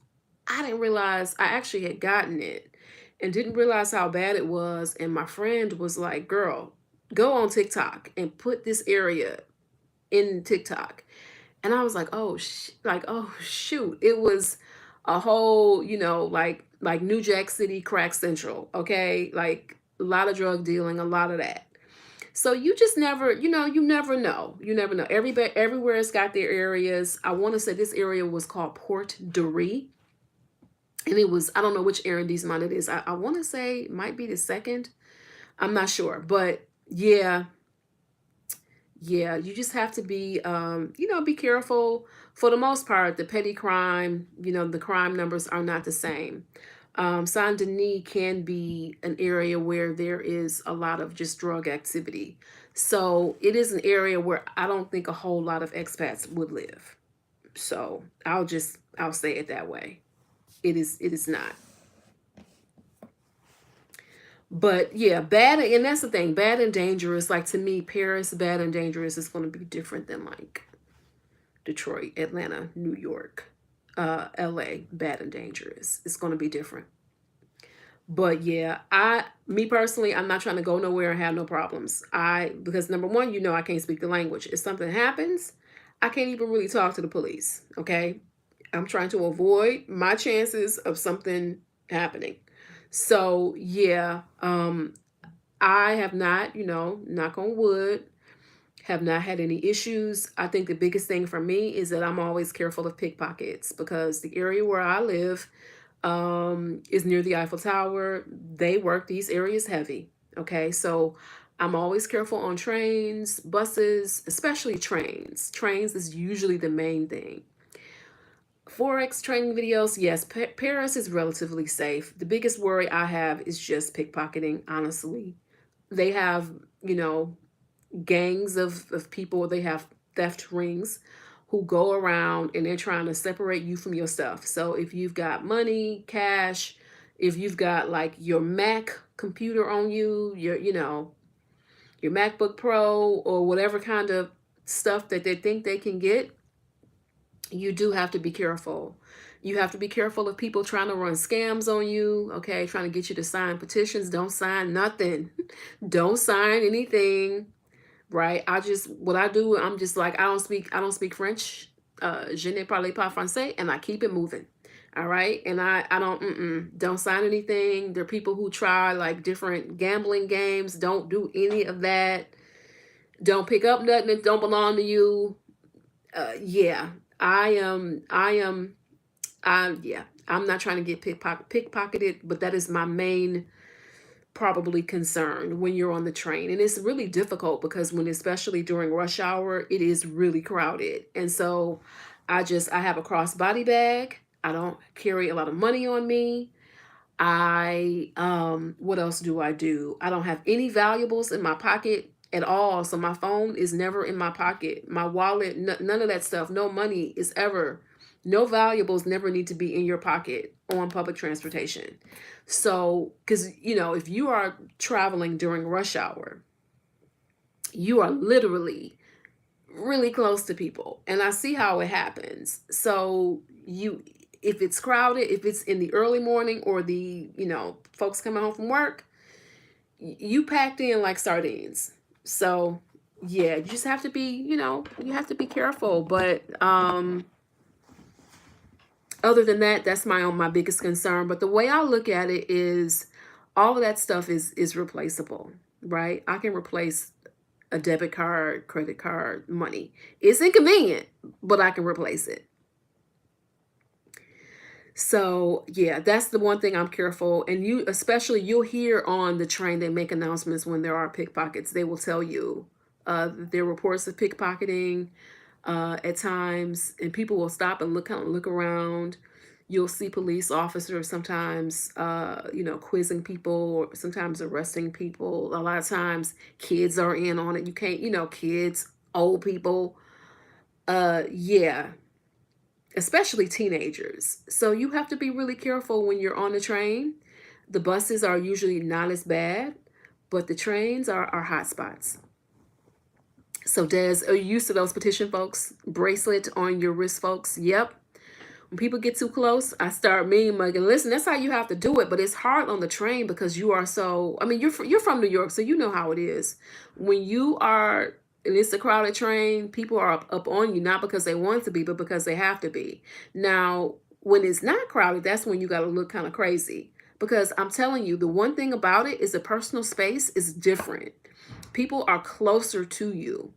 I didn't realize I actually had gotten it and didn't realize how bad it was. And my friend was like, girl, go on TikTok and put this area in TikTok. And I was like, oh shoot. It was a whole, like New Jack City crack central. Okay. Like a lot of drug dealing, a lot of that. So you just never, you never know. You never know. Everywhere has got their areas. I want to say this area was called Port de Riz, and it was, I don't know which arrondissement it is. I want to say it might be the second. I'm not sure, but yeah, yeah, you just have to be, be careful. For the most part, the petty crime, the crime numbers are not the same. Saint Denis can be an area where there is a lot of just drug activity. So it is an area where I don't think a whole lot of expats would live. So I'll say it that way. It is not. But yeah, bad, and that's the thing, bad and dangerous. Like to me, Paris, bad and dangerous is going to be different than like Detroit, Atlanta, New York, LA, bad and dangerous. It's going to be different. But yeah, me personally, I'm not trying to go nowhere and have no problems. Because number one, I can't speak the language. If something happens, I can't even really talk to the police. Okay. I'm trying to avoid my chances of something happening. So yeah, I have not, knock on wood, have not had any issues. I think the biggest thing for me is that I'm always careful of pickpockets because the area where I live is near the Eiffel Tower. They work these areas heavy. Okay, so I'm always careful on trains, buses, especially trains. Trains is usually the main thing. Forex training videos, yes, Paris is relatively safe. The biggest worry I have is just pickpocketing, honestly. They have, gangs of people, they have theft rings who go around and they're trying to separate you from your stuff. So if you've got money, cash, if you've got like your Mac computer on you, your MacBook Pro or whatever kind of stuff that they think they can get, you do have to be careful. You have to be careful of people trying to run scams on you, okay, trying to get you to sign petitions. Don't sign nothing. Don't sign anything, right? What I do, I'm just like, I don't speak French. Je ne parle pas français, and I keep it moving. All right. And I don't sign anything. There are people who try like different gambling games. Don't do any of that. Don't pick up nothing that don't belong to you. Yeah, yeah, I'm not trying to get pickpocketed, but that is my main probably concerned when you're on the train. And it's really difficult because when, especially during rush hour, it is really crowded. And so I have a crossbody bag. I don't carry a lot of money on me. What else do I do? I don't have any valuables in my pocket at all. So my phone is never in my pocket. My wallet, none of that stuff. No money is ever, no valuables never need to be in your pocket on public transportation. So, because, if you are traveling during rush hour, you are literally really close to people. And I see how it happens. So, if it's crowded, if it's in the early morning or the, folks coming home from work, you packed in like sardines. So, yeah, you just have to be, you have to be careful. But other than that, that's my biggest concern. But the way I look at it is all of that stuff is replaceable, right? I can replace a debit card, credit card, money. It's inconvenient, but I can replace it. So yeah, that's the one thing I'm careful. And you'll hear on the train, they make announcements when there are pickpockets. They will tell you there are reports of pickpocketing at times, and people will stop and kind of look around. You'll see police officers sometimes, quizzing people or sometimes arresting people. A lot of times kids are in on it. You can't, kids, old people. Yeah, especially teenagers. So you have to be really careful when you're on the train. The buses are usually not as bad, but the trains are hot spots. So Des, are you used to those petition folks bracelet on your wrist, folks? Yep. When people get too close, I start mean mugging. Listen, that's how you have to do it, but it's hard on the train because you are so. I mean, you're from New York, so you know how it is. When you are, and it's a crowded train, people are up on you not because they want to be, but because they have to be. Now, when it's not crowded, that's when you got to look kind of crazy. Because I'm telling you, the one thing about it is the personal space is different. People are closer to you.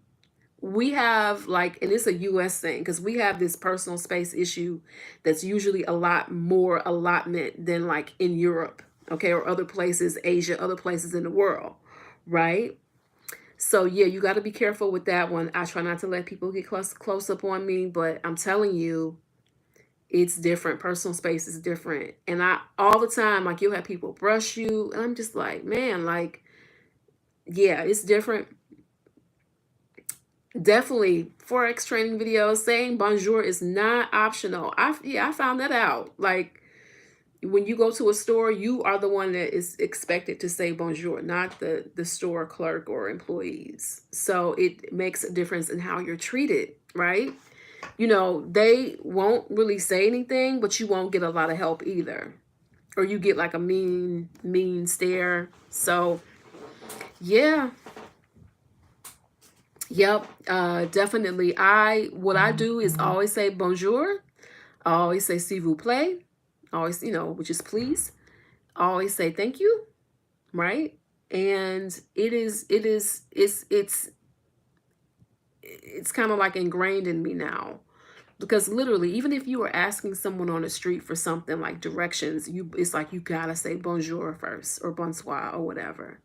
We have like, and it's a US thing because we have this personal space issue that's usually a lot more allotment than like in Europe, okay, or other places, Asia, other places in the world, right? So yeah, you got to be careful with that one. I try not to let people get close up on me, but I'm telling you, it's different. Personal space is different, and I all the time like you'll have people brush you, and I'm just like, man, like, yeah, it's different. Definitely forex training videos saying bonjour is not optional. I found that out. Like when you go to a store, you are the one that is expected to say bonjour, not the store clerk or employees. So it makes a difference in how you're treated, right? They won't really say anything, but you won't get a lot of help either. Or you get like a mean stare. So yeah. Yep, definitely. What I do is always say bonjour. I always say s'il vous plaît. Always, which is please. I always say thank you, right? And it's kind of like ingrained in me now. Because literally, even if you were asking someone on the street for something like directions, it's like you gotta say bonjour first or bonsoir or whatever.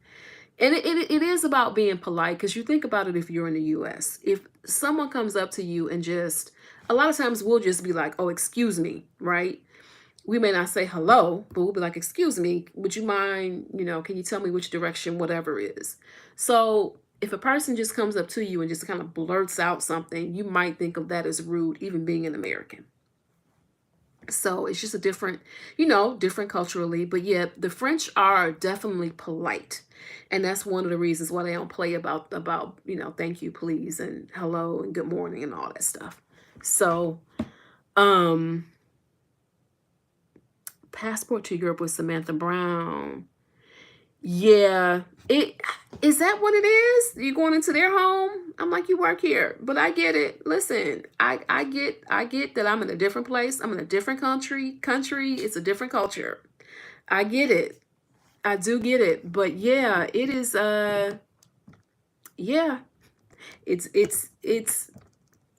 And it is about being polite because you think about it if you're in the US. If someone comes up to you and just, a lot of times we'll just be like, oh, excuse me, right? We may not say hello, but we'll be like, excuse me, would you mind, can you tell me which direction, whatever is. So if a person just comes up to you and just kind of blurts out something, you might think of that as rude, even being an American. So it's just a different, different culturally. But yeah, the French are definitely polite. And that's one of the reasons why they don't play about, thank you, please, and hello and good morning and all that stuff. So, Passport to Europe with Samantha Brown. Yeah, is that what it is? You going into their home? I'm like, you work here, but I get it. Listen, I get that I'm in a different place. I'm in a different country. It's a different culture. I get it. I do get it. But yeah, it is. Yeah, it's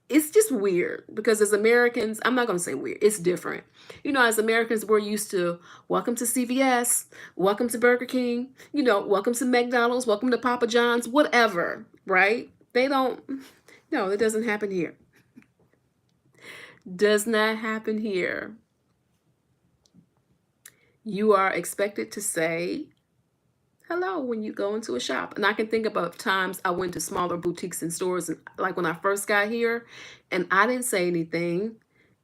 it's just weird because as Americans, I'm not going to say weird, it's different. As Americans, we're used to welcome to CVS, welcome to Burger King, welcome to McDonald's, welcome to Papa John's, whatever, right? They don't, no, it doesn't happen here. Does not happen here. You are expected to say hello when you go into a shop. And I can think about times I went to smaller boutiques and stores, and like when I first got here, and I didn't say anything.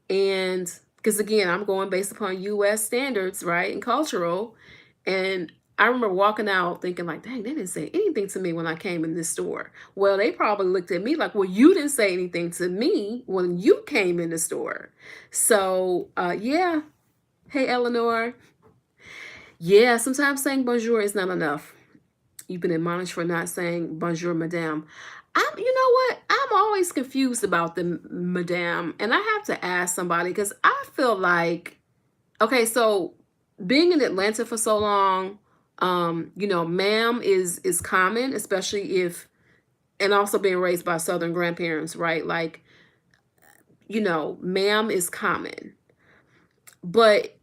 And because again, I'm going based upon US standards, right? And cultural. And I remember walking out thinking like, dang, they didn't say anything to me when I came in this store. Well, they probably looked at me like, well, you didn't say anything to me when you came in the store. So yeah. Hey, Eleanor. Yeah, sometimes saying bonjour is not enough. You've been admonished for not saying bonjour, madame. You know what? I'm always confused about the madame, and I have to ask somebody because I feel like, okay, so being in Atlanta for so long, ma'am is common, especially if, and also being raised by Southern grandparents, right? Like, ma'am is common, but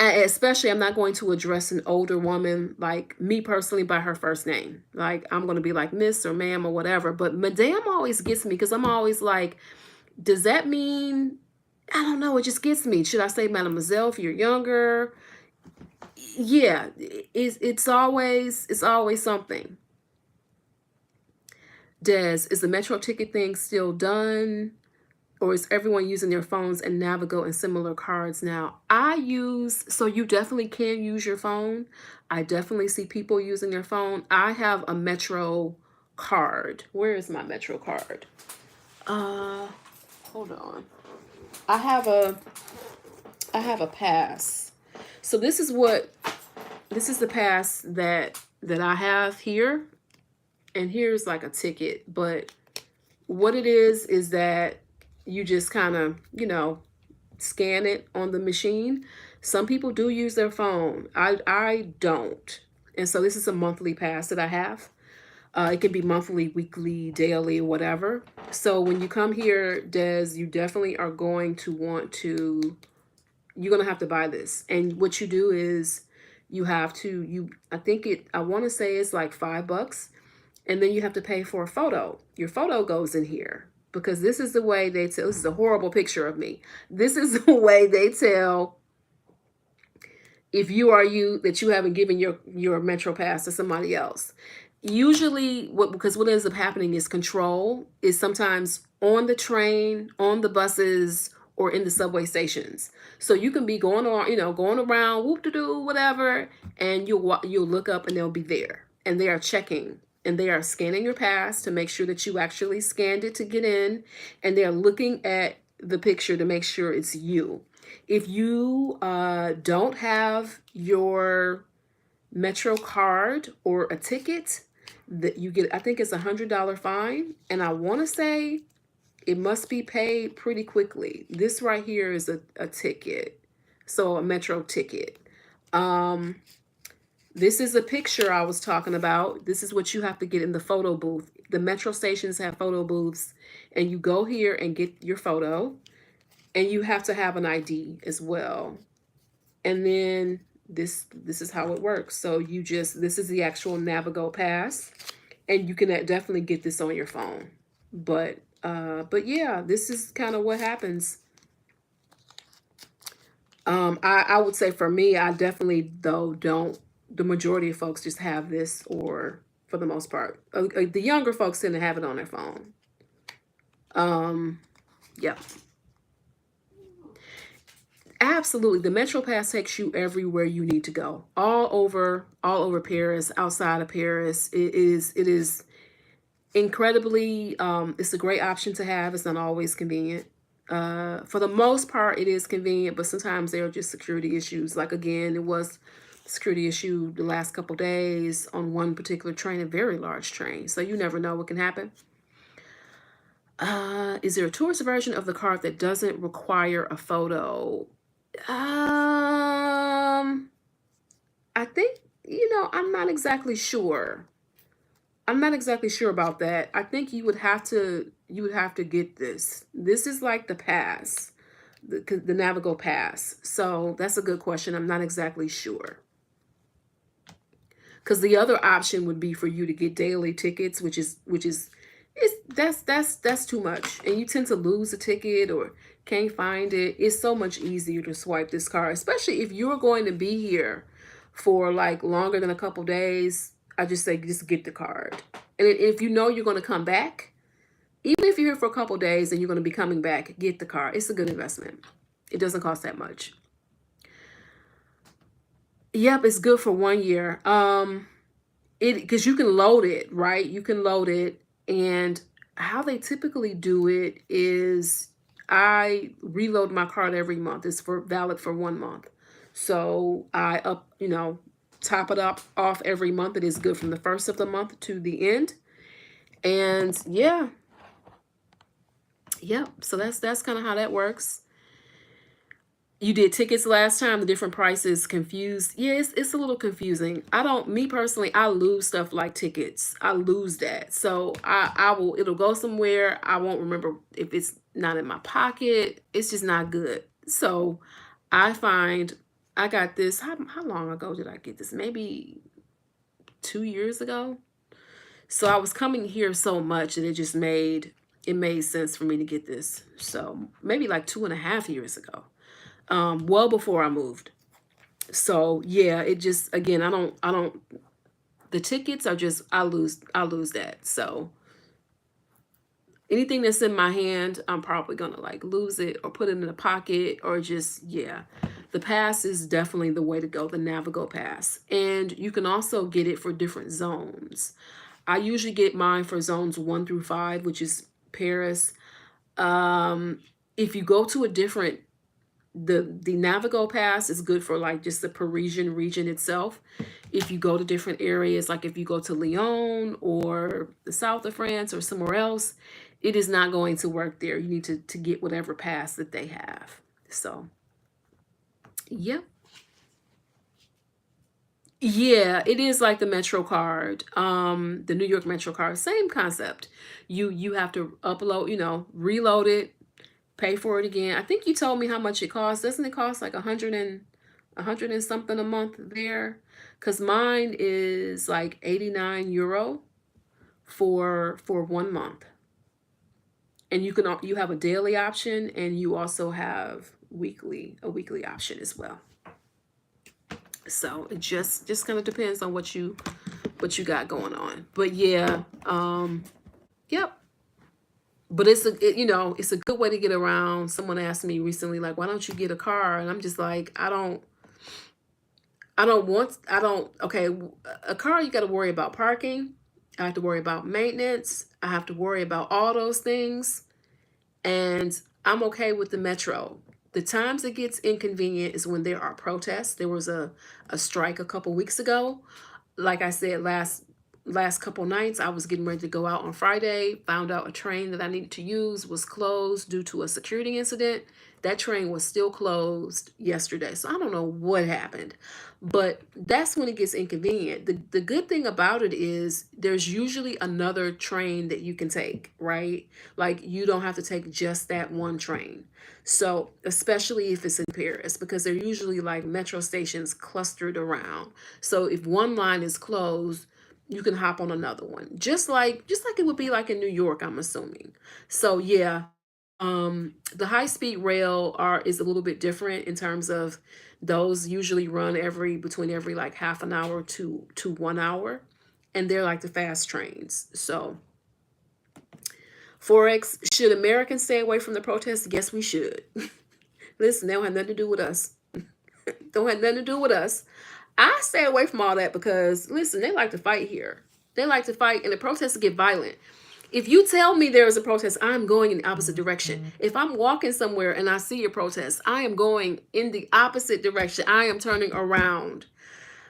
especially I'm not going to address an older woman like me personally by her first name. Like I'm going to be like miss or ma'am or whatever. But madame always gets me because I'm always like, does that mean, I don't know, it just gets me. Should I say mademoiselle if you're younger? Yeah, it's always something. Des, is the metro ticket thing still done? Or is everyone using their phones and Navigo and similar cards now? So you definitely can use your phone. I definitely see people using their phone. I have a Metro card. Where is my Metro card? Uh, Hold on. I have a pass. So this is the pass that I have here. And here's like a ticket, but what it is that you just kind of, scan it on the machine. Some people do use their phone. I don't. And so this is a monthly pass that I have. It can be monthly, weekly, daily, whatever. So when you come here, Des, you definitely are going to you're going to have to buy this. And what you do is I want to say it's like $5. And then you have to pay for a photo. Your photo goes in here because this is the way they tell. This is a horrible picture of me. This is the way they tell if that you haven't given your Metro Pass to somebody else. Usually, because what ends up happening is control is sometimes on the train, on the buses, or in the subway stations. So you can be going on, going around, whoop de doo, whatever, and you'll look up and they'll be there, and they are checking. And they are scanning your pass to make sure that you actually scanned it to get in. And they're looking at the picture to make sure it's you. If you don't have your Metro card or a ticket, that you get, I think it's $100 fine. And I want to say it must be paid pretty quickly. This right here is a ticket. So a Metro ticket. This is a picture I was talking about. This is what you have to get in the photo booth. The Metro stations have photo booths, and you go here and get your photo, and you have to have an ID as well. And then this is how it works. So this is the actual Navigo pass, and you can definitely get this on your phone. But yeah, this is kind of what happens. I would say for me, I definitely though don't. The majority of folks just have this, or for the most part, the younger folks tend to have it on their phone. Yeah, absolutely. The Metro Pass takes you everywhere you need to go, all over Paris, outside of Paris. It is incredibly. It's a great option to have. It's not always convenient. For the most part, it is convenient, but sometimes there are just security issues. Like again, it was a security issue the last couple days on one particular train, a very large train. So you never know what can happen. Is there a tourist version of the card that doesn't require a photo? I think, I'm not exactly sure. I'm not exactly sure about that. I think you would have to get this. This is like the pass, the Navigo pass. So that's a good question. I'm not exactly sure. Because the other option would be for you to get daily tickets, which is it's that's too much, and you tend to lose a ticket or can't find it. It's so much easier to swipe this card, especially if you're going to be here for like longer than a couple days. I just say just get the card, and if you know you're going to come back, even if you're here for a couple days and you're going to be coming back, get the card. It's a good investment. It doesn't cost that much. Yep, it's good for 1 year. It because you can load it, right? You can load it, and how they typically do it is I reload my card every month. It's for valid for 1 month. So I top it up off every month. It is good from the first of the month to the end. And yeah, yep. So that's kind of how that works. You did tickets last time, the different prices confused. Yeah, it's a little confusing. I don't, me personally, I lose stuff like tickets. I lose that. So I will, it'll go somewhere. I won't remember if it's not in my pocket. It's just not good. So I find I got this. How long ago did I get this? Maybe 2 years ago. So I was coming here so much that it made sense for me to get this. So maybe like 2.5 years ago, well before I moved. So yeah, it just again, I don't. The tickets are just I lose that. So anything that's in my hand, I'm probably gonna like lose it or put it in a pocket or just yeah. The pass is definitely the way to go, the Navigo pass. And you can also get it for different zones. I usually get mine for zones 1 through 5, which is Paris. Um, if you go to a different the Navigo pass is good for like just the Parisian region itself. If you go to different areas, like if you go to Lyon or the south of France or somewhere else, it is not going to work there. You need to get whatever pass that they have. So, yep. Yeah, it is like the Metro card, the New York Metro card, same concept. You have to upload, reload it, pay for it again. I think you told me how much it costs. Doesn't it cost like a hundred and something a month there? Because mine is like 89 € for 1 month, and you have a daily option, and you also have a weekly option as well. So it just kind of depends on what you got going on. But yeah, yep. But it's a good way to get around. Someone asked me recently, like, why don't you get a car? And I'm just like, okay, a car, you got to worry about parking. I have to worry about maintenance. I have to worry about all those things. And I'm okay with the Metro. The times it gets inconvenient is when there are protests. There was a strike a couple weeks ago. Like I said, last couple nights, I was getting ready to go out on Friday, found out a train that I needed to use was closed due to a security incident. That train was still closed yesterday. So I don't know what happened. But that's when it gets inconvenient. The good thing about it is there's usually another train that you can take, right? Like you don't have to take just that one train. So, especially if it's in Paris, because they're usually like metro stations clustered around. So if one line is closed, you can hop on another one. Just like it would be like in New York, I'm assuming. So yeah, the high speed rail are is a little bit different in terms of those usually run between every like half an hour to 1 hour, and they're like the fast trains. So Forex, should Americans stay away from the protests? Yes, we should. Listen, they don't have nothing to do with us. Don't have nothing to do with us. I stay away from all that because listen, they like to fight here. They like to fight, and the protests get violent. If you tell me there is a protest, I'm going in the opposite direction. If I'm walking somewhere and I see a protest, I am going in the opposite direction. I am turning around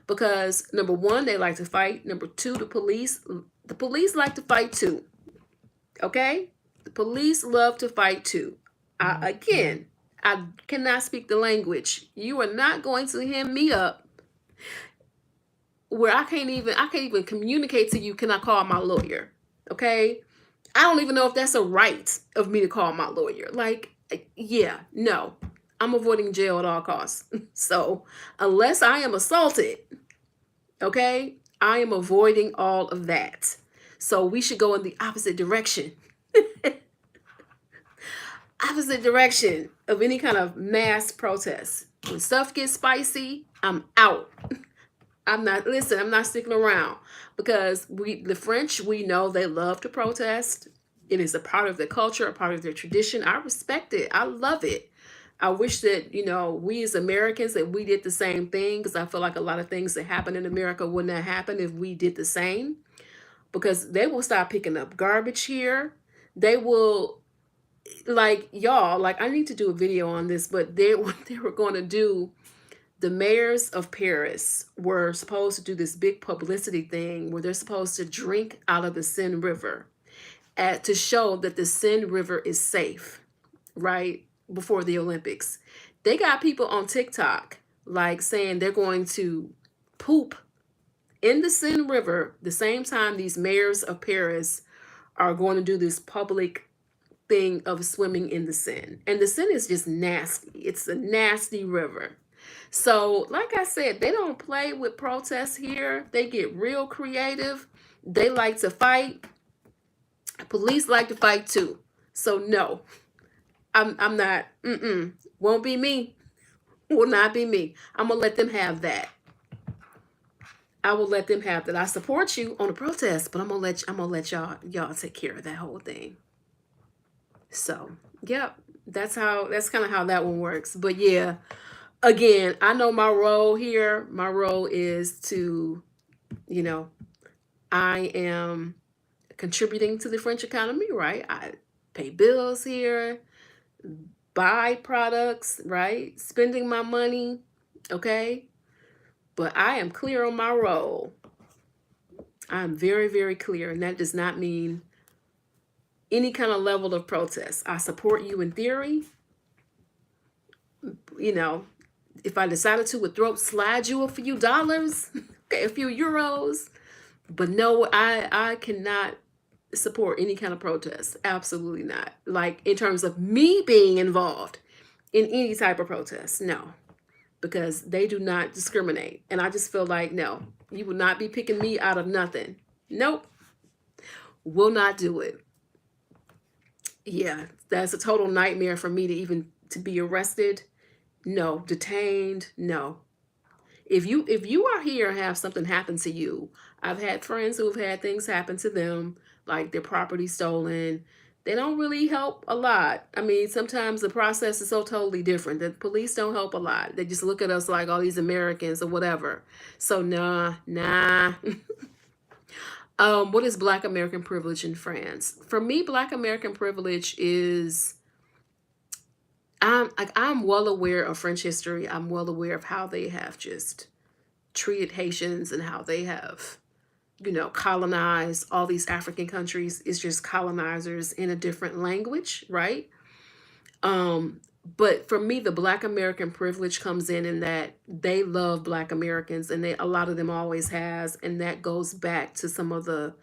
because number one, they like to fight. Number two, the police like to fight too. Okay, the police love to fight too. Again, I cannot speak the language. You are not going to hem me up. where I can't even communicate to you, can I call my lawyer? Okay? I don't even know if that's a right of me to call my lawyer. Like, yeah, no. I'm avoiding jail at all costs. So, unless I am assaulted, okay, I am avoiding all of that. So, we should go in the opposite direction. Opposite direction of any kind of mass protest. When stuff gets spicy, I'm out. I'm not sticking around because the French, we know they love to protest. It is a part of their culture, a part of their tradition. I respect it. I love it. I wish that, we as Americans, that we did the same thing, because I feel like a lot of things that happen in America wouldn't have happened if we did the same, because they will stop picking up garbage here. They will, like, y'all, like, I need to do a video on this, but they were going to do, the mayors of Paris were supposed to do this big publicity thing where they're supposed to drink out of the Seine River to show that the Seine River is safe, right? Before the Olympics. They got people on TikTok like saying they're going to poop in the Seine River the same time these mayors of Paris are going to do this public thing of swimming in the Seine. And the Seine is just nasty. It's a nasty river. So, like I said, they don't play with protests here. They get real creative. They like to fight. Police like to fight too. So no, I'm not. Won't be me. Will not be me. I'm gonna let them have that. I will let them have that. I support you on the protest, but I'm gonna let y'all take care of that whole thing. So, yep, that's kind of how that one works. But yeah, again, I know my role here. My role is to, you know, I am contributing to the French economy, right? I pay bills here, buy products, right? Spending my money, okay? But I am clear on my role. I'm very, very clear. And that does not mean any kind of level of protest. I support you in theory. You know, if I decided to, would throat slide you a few dollars, okay, a few euros. But no, I cannot support any kind of protest. Absolutely not. Like, in terms of me being involved in any type of protest, no, because they do not discriminate. And I just feel like, no, you will not be picking me out of nothing. Nope, will not do it. Yeah, that's a total nightmare for me to even to be arrested. No, detained. No. If you are here and have something happen to you, I've had friends who have had things happen to them, like their property stolen. They don't really help a lot. I mean, sometimes the process is so totally different. The police don't help a lot. They just look at us like all these Americans or whatever. So nah, nah. What is Black American privilege in France? For me, Black American privilege is, I'm well aware of French history. I'm well aware of how they have just treated Haitians and how they have, colonized all these African countries. It's just colonizers in a different language, right? Um, but for me, the Black American privilege comes in that they love Black Americans, and a lot of them always has, and that goes back to some of the,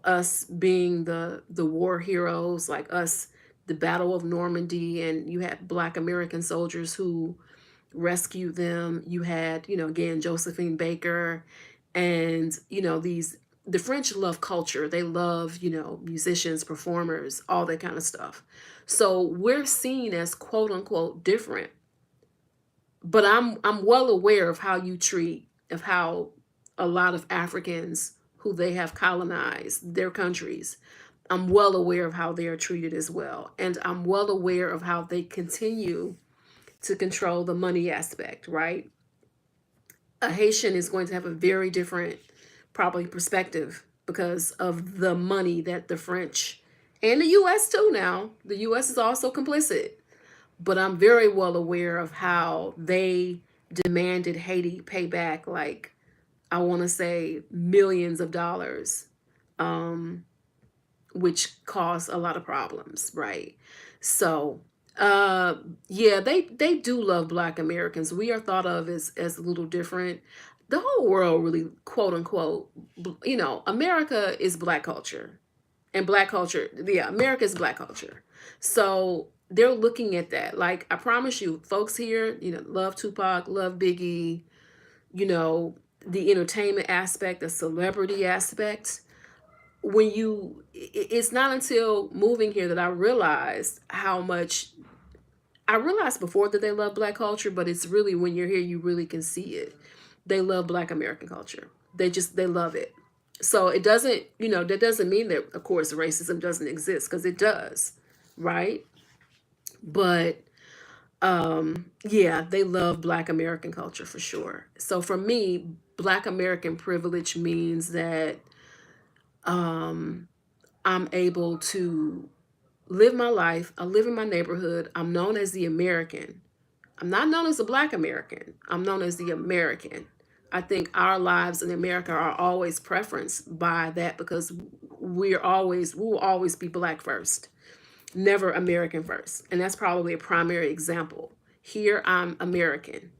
us being the war heroes, like us, the Battle of Normandy, and you had Black American soldiers who rescued them. You had, again, Josephine Baker, and the French love culture. They love, musicians, performers, all that kind of stuff. So we're seen as quote unquote different. But I'm well aware of how you treat, of how a lot of Africans who they have colonized their countries. I'm well aware of how they are treated as well. And I'm well aware of how they continue to control the money aspect, right? A Haitian is going to have a very different, probably, perspective because of the money that the French and the US too now. The US is also complicit. But I'm very well aware of how they demanded Haiti pay back, like, I want to say millions of dollars, um, which caused a lot of problems, right? So, yeah, they do love Black Americans. We are thought of as a little different. the whole world really, quote unquote, America is black culture. And black culture, yeah, America is black culture. So they're looking at that. Like, I promise you, folks here, love Tupac, love Biggie, you know, the entertainment aspect, the celebrity aspect. It's not until moving here that I realized how much. I realized before that they love black culture, but it's really when you're here, you really can see it. They love black American culture. They love it. So it doesn't, that doesn't mean that, of course, racism doesn't exist, because it does, right? But yeah, they love black American culture for sure. So for me, black American privilege means that um, I'm able to live my life. I live in my neighborhood. I'm known as the American. I'm not known as a black American. I'm known as the American. I think our lives in America are always preferenced by that, because we'll always be black first, never American first. And that's probably a primary example. Here I'm American,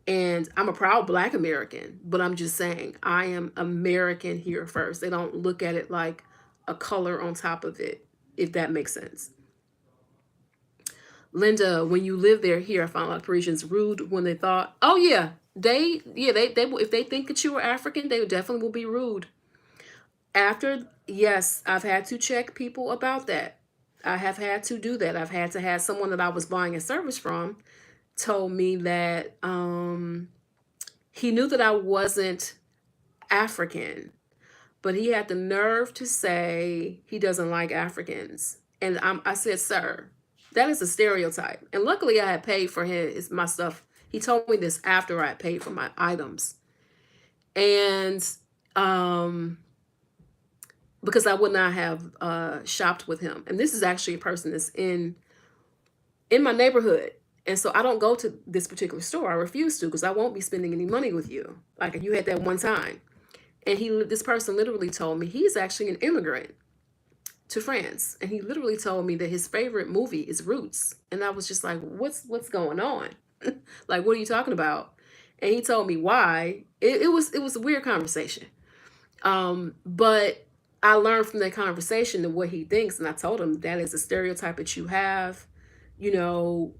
and I'm a proud black American, but I'm just saying I am American here first. They don't look at it like a color on top of it, if that makes sense. Linda, when you live there, here, I found a lot of Parisians rude when they thought, oh yeah, they if they think that you were African, they definitely will be rude. After, yes, I've had to check people about that. I have had to do that. I've had to have someone that I was buying a service from told me that he knew that I wasn't African, but he had the nerve to say he doesn't like Africans. And I said, sir, that is a stereotype. And luckily, I had paid for my stuff. He told me this after I had paid for my items. And because I would not have shopped with him. And this is actually a person that's in my neighborhood. And so I don't go to this particular store. I refuse to, because I won't be spending any money with you. Like, you had that one time. And this person literally told me he's actually an immigrant to France. And he literally told me that his favorite movie is Roots. And I was just like, what's going on? Like, what are you talking about? And he told me why. It was a weird conversation. But I learned from that conversation and what he thinks, and I told him that is a stereotype that you have. You know,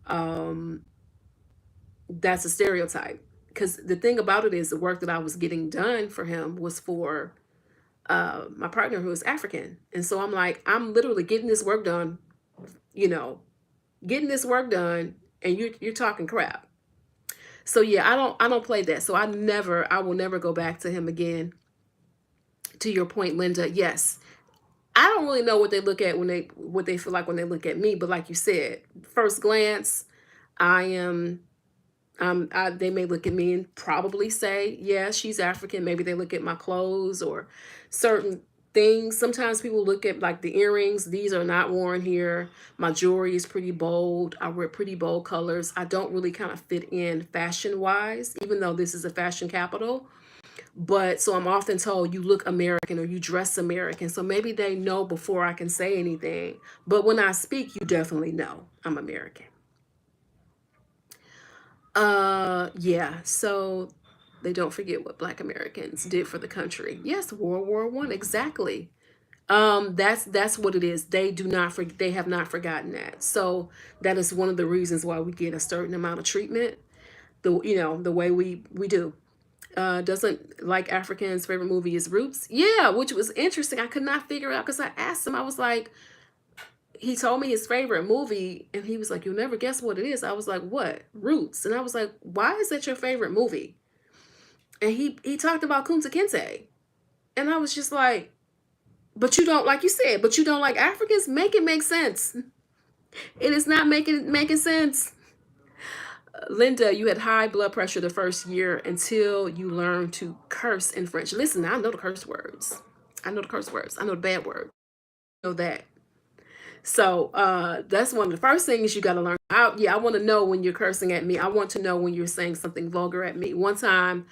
that's a stereotype. Because the thing about it is, the work that I was getting done for him was for my partner, who is African. And so I'm like, I'm literally getting this work done, you know, getting this work done, and you're talking crap. So yeah, I don't play that. So I will never go back to him again. To your point, Linda, yes. I don't really know what they look at what they feel like when they look at me, but like you said, first glance, I am they may look at me and probably say, yeah, she's African. Maybe they look at my clothes or certain things. Sometimes people look at, like, the earrings. These are not worn here. My jewelry is pretty bold. I wear pretty bold colors. I don't really kind of fit in fashion wise, even though this is a fashion capital. But so I'm often told, you look American or you dress American. So maybe they know before I can say anything. But when I speak, you definitely know I'm American. Yeah, so they don't forget what Black Americans did for the country. Yes, World War I, exactly. That's what it is. They have not forgotten that. So that is one of the reasons why we get a certain amount of treatment, the way we do. Doesn't like Africans' favorite movie is Roots. Yeah, which was interesting. I could not figure out, because I asked him, I was like, he told me his favorite movie, and he was like, you'll never guess what it is. I was like, what? Roots. And I was like, why is that your favorite movie? And he talked about Kunta Kinte. And I was just like, but you don't, like you said, but you don't like Africans? Make it make sense. It is not making sense. Linda, you had high blood pressure the first year until you learned to curse in French. Listen, I know the curse words. I know the curse words. I know the bad words. I know that. So that's one of the first things you got to learn. I want to know when you're cursing at me. I want to know when you're saying something vulgar at me. One time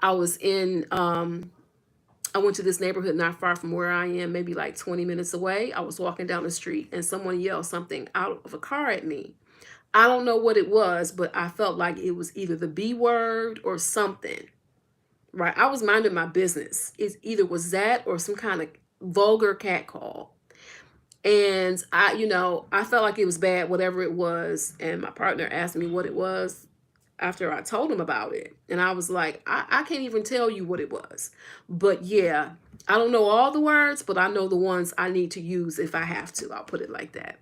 I was I went to this neighborhood not far from where I am, maybe like 20 minutes away. I was walking down the street and someone yelled something out of a car at me. I don't know what it was, but I felt like it was either the B word or something. Right? I was minding my business. It either was that or some kind of vulgar catcall. And I felt like it was bad, whatever it was. And my partner asked me what it was after I told him about it. And I was like, I can't even tell you what it was. But yeah, I don't know all the words, but I know the ones I need to use if I have to. I'll put it like that.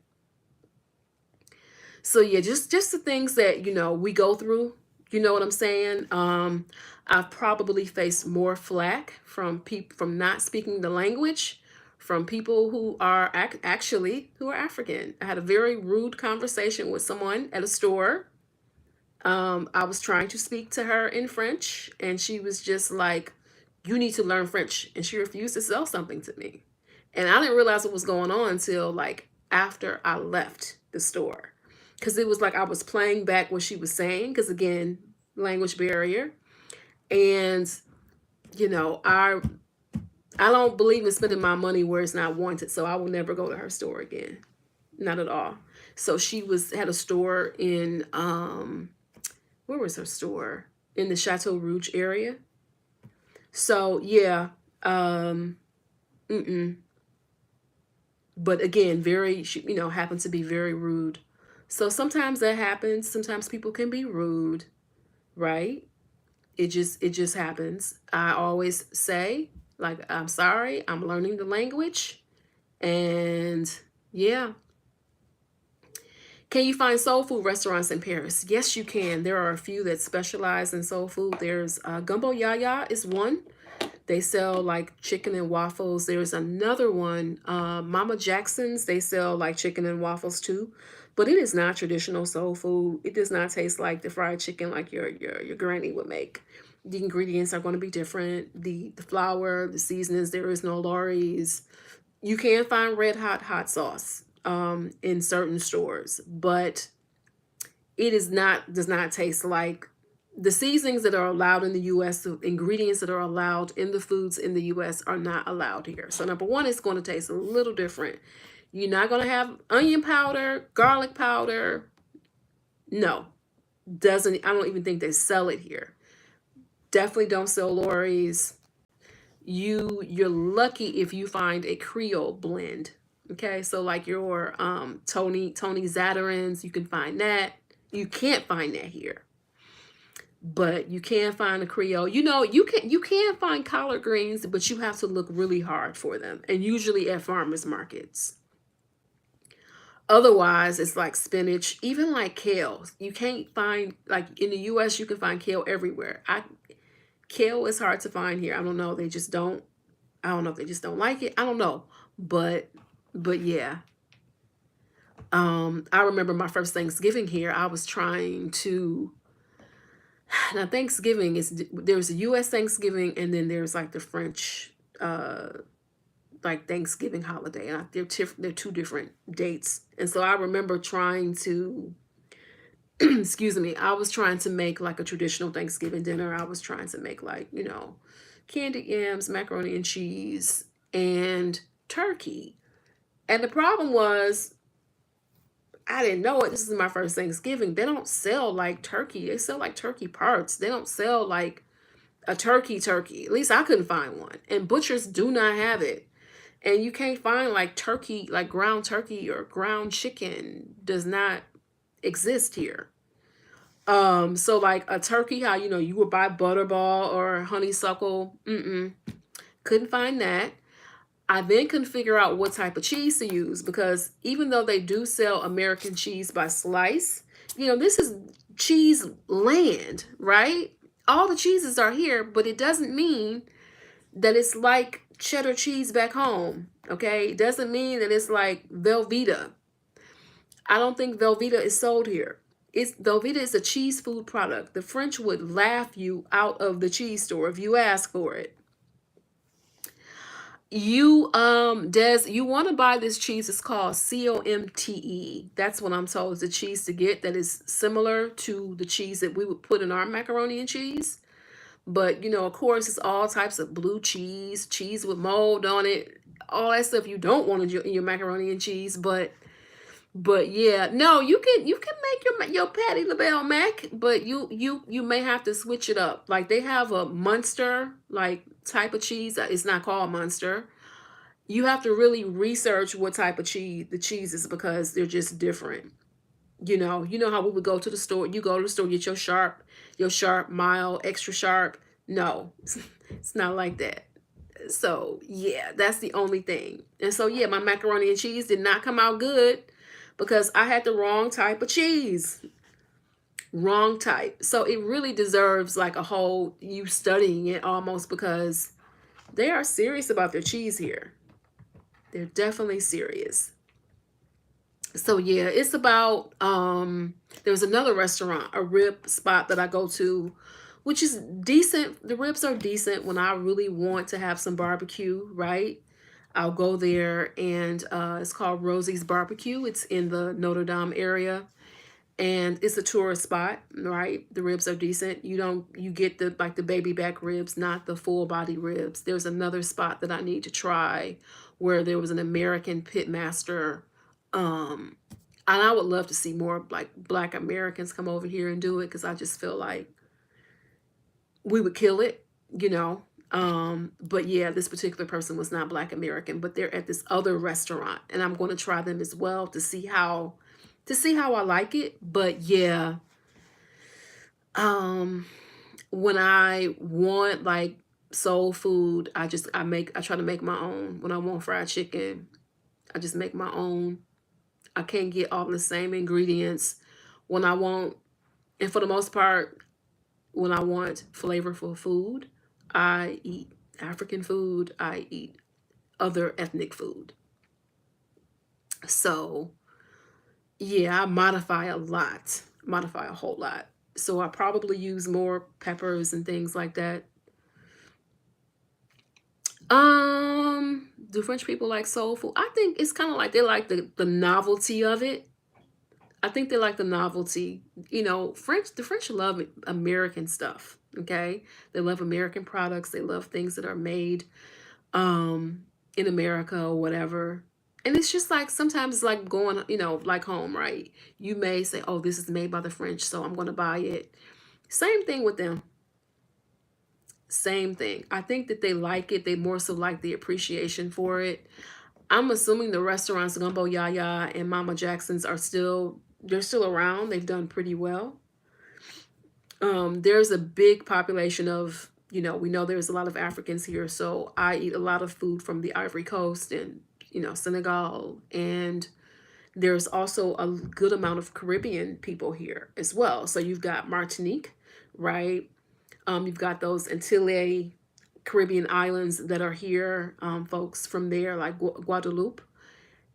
So yeah, just the things that, we go through. You know what I'm saying? I've probably faced more flack from people from not speaking the language, from people who are actually who are African. I had a very rude conversation with someone at a store. I was trying to speak to her in French, and she was just like, "You need to learn French," and she refused to sell something to me. And I didn't realize what was going on until like after I left the store, because it was like I was playing back what she was saying. Because again, language barrier, and you know, I don't believe in spending my money where it's not wanted, so I will never go to her store again, not at all. So she was had a store in where was her store? In the Chateau Rouge area. So yeah, um, mm-mm. But again, very, happened to be very rude. So sometimes that happens. Sometimes people can be rude, right? It just happens. I always say, like, I'm sorry, I'm learning the language, and yeah. Can you find soul food restaurants in Paris? Yes, you can. There are a few that specialize in soul food. There's Gumbo Yaya is one. They sell like chicken and waffles. There's another one, Mama Jackson's. They sell like chicken and waffles too, but it is not traditional soul food. It does not taste like the fried chicken like your granny would make. The ingredients are going to be different. The flour, the seasonings. There is no Lorry's. You can find red hot sauce in certain stores, but it is not does not taste like the seasonings that are allowed in the US, the ingredients that are allowed in the foods in the US are not allowed here. So number one, it's going to taste a little different. You're not going to have onion powder, garlic powder. No, doesn't. I don't even think they sell it here. Definitely don't sell Lori's. You're lucky if you find a Creole blend. Okay, so like your Tony Zatarain's, you can find that. You can't find that here, but you can find a Creole. You can find collard greens, but you have to look really hard for them, and usually at farmers markets. Otherwise, it's like spinach, even like kale. You can't find like in the U.S. You can find kale everywhere. I Kale is hard to find here. I don't know. They just don't. I don't know if they just don't like it. I don't know, but yeah. I remember my first Thanksgiving here. I was trying to Now Thanksgiving is there's a U.S. Thanksgiving, and then there's like the French like Thanksgiving holiday, and they're two different dates. And so I remember trying to excuse me, I was trying to make like a traditional Thanksgiving dinner. I was trying to make like candied yams, macaroni and cheese, and turkey. And the problem was I didn't know it. This is my first Thanksgiving. They don't sell like turkey. They sell like turkey parts. They don't sell like a turkey. At least I couldn't find one. And butchers do not have it. And you can't find like turkey, like ground turkey or ground chicken does not exist here. So like a turkey, how you would buy butterball or honeysuckle. Couldn't find that. I then couldn't figure out what type of cheese to use because even though they do sell American cheese by slice, this is cheese land, right? All the cheeses are here, but it doesn't mean that it's like cheddar cheese back home, okay? It doesn't mean that it's like Velveeta. I don't think Velveeta is sold here. Velveeta is a cheese food product. The French would laugh you out of the cheese store if you ask for it. You want to buy this cheese. It's called COMTE. That's what I'm told is the cheese to get that is similar to the cheese that we would put in our macaroni and cheese. But of course, it's all types of blue cheese with mold on it, all that stuff you don't want in your macaroni and cheese. But But yeah, no, you can make your Patty LaBelle mac, but you may have to switch it up. Like they have a Munster like type of cheese. It's not called Munster. You have to really research what type of cheese the cheese is because they're just different. You know how we would go to the store. You go to the store, get your sharp, mild, extra sharp. No, it's not like that. So yeah, that's the only thing. And so yeah, my macaroni and cheese did not come out good because I had the wrong type of cheese. Wrong type. So it really deserves like a whole you studying it almost because they are serious about their cheese here. They're definitely serious. So yeah, it's about there's another restaurant, a rib spot that I go to, which is decent. The ribs are decent when I really want to have some barbecue, right? I'll go there and it's called Rosie's Barbecue. It's in the Notre Dame area and it's a tourist spot, right? The ribs are decent. You get the like the baby back ribs, not the full body ribs. There's another spot that I need to try where there was an American pitmaster. Um, and I would love to see more like Black Americans come over here and do it because I just feel like we would kill it, you know. But yeah, this particular person was not Black American, but they're at this other restaurant, and I'm going to try them as well to see how I like it. But yeah, um, when I want like soul food, I try to make my own. When I want fried chicken, I just make my own. I can't get all the same ingredients when I want, and for the most part, when I want flavorful food, I eat African food, I eat other ethnic food. So, yeah, I modify a lot, modify a whole lot. So, I probably use more peppers and things like that. Do French people like soul food? I think it's kind of like they like the novelty of it. I think they like the novelty. The French love American stuff, okay? They love American products. They love things that are made um in America or whatever. And it's just like sometimes it's like going, like home, right? You may say, "Oh, this is made by the French, so I'm going to buy it." Same thing with them. Same thing. I think that they like it. They more so like the appreciation for it. I'm assuming the restaurants Gumbo Yaya and Mama Jackson's they're still around. They've done pretty well. There's a big population of, we know there's a lot of Africans here, so I eat a lot of food from the Ivory Coast and, Senegal. And there's also a good amount of Caribbean people here as well. So you've got Martinique, right? You've got those Antilles, Caribbean islands that are here, folks from there, like Guadeloupe.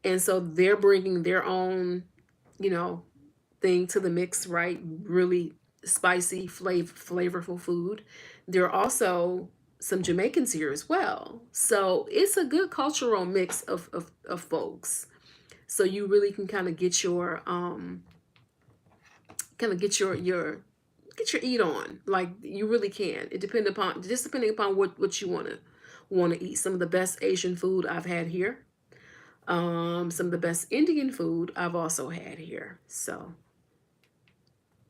And so they're bringing their own, you know, thing to the mix, right? Really spicy, flavorful food. There are also some Jamaicans here as well. So it's a good cultural mix of folks. So you really can kind of get your get your eat on. Like you really can. It depending upon what you want to eat. Some of the best Asian food I've had here. Some of the best Indian food I've also had here. So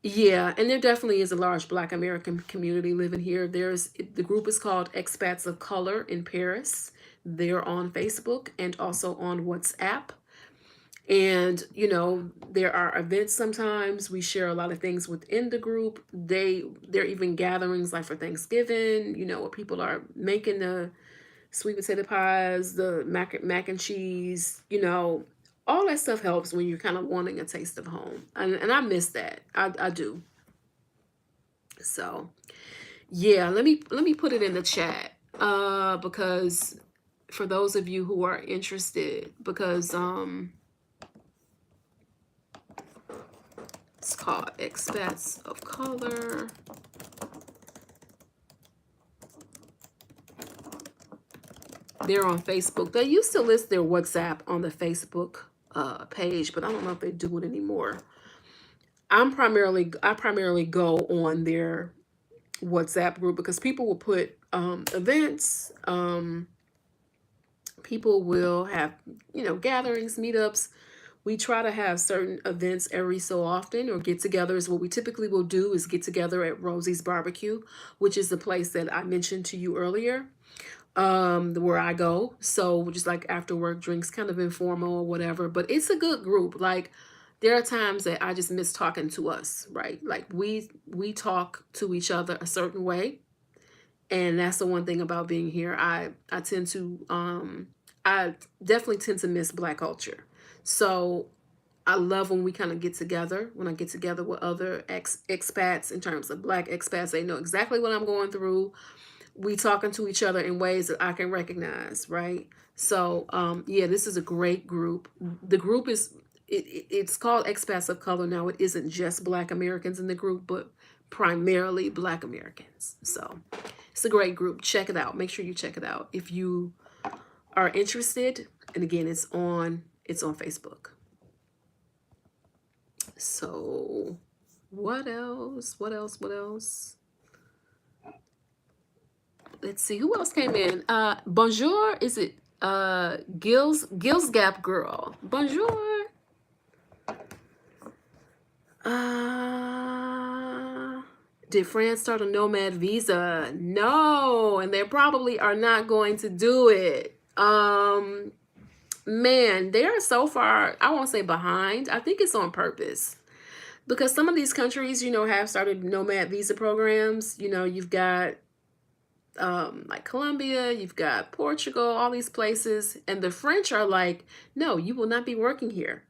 yeah, and there definitely is a large Black American community living here. The group is called Expats of Color in Paris. They're on Facebook and also on WhatsApp. And there are events sometimes. We share a lot of things within the group. There are even gatherings like for Thanksgiving, where people are making the sweet potato pies, the mac and cheese, all that stuff helps when you're kind of wanting a taste of home. And I miss that. I do. So yeah, let me put it in the chat. Because for those of you who are interested, because it's called Expats of Color. They're on Facebook. They used to list their WhatsApp on the Facebook page, but I don't know if they do it anymore. I primarily go on their WhatsApp group because people will put events. People will have gatherings, meetups, We try to have certain events every so often, or get-togethers. What we typically will do is get together at Rosie's Barbecue, which is the place that I mentioned to you earlier, where I go. So just like after work drinks, kind of informal or whatever, but it's a good group. Like there are times that I just miss talking to us, right? Like we talk to each other a certain way, and that's the one thing about being here. I tend to I definitely tend to miss Black culture. So I love when we kind of get together. When I get together with other expats, in terms of Black expats, they know exactly what I'm going through. We talking to each other in ways that I can recognize, right? So yeah, this is a great group. The group is it's called Expats of Color now. It isn't just Black Americans in the group, but primarily Black Americans. So it's a great group. Check it out. Make sure you check it out if you are interested. And again, it's on Facebook. So what else? What else? What else? Let's see who else came in. Bonjour. Is it Gills Gap Girl? Bonjour. Uh did France start a nomad visa? No, and they probably are not going to do it. Man, they are so far, I won't say behind. I think it's on purpose. Because some of these countries, have started nomad visa programs. You've got like Colombia, you've got Portugal, all these places, and the French are like, no, you will not be working here.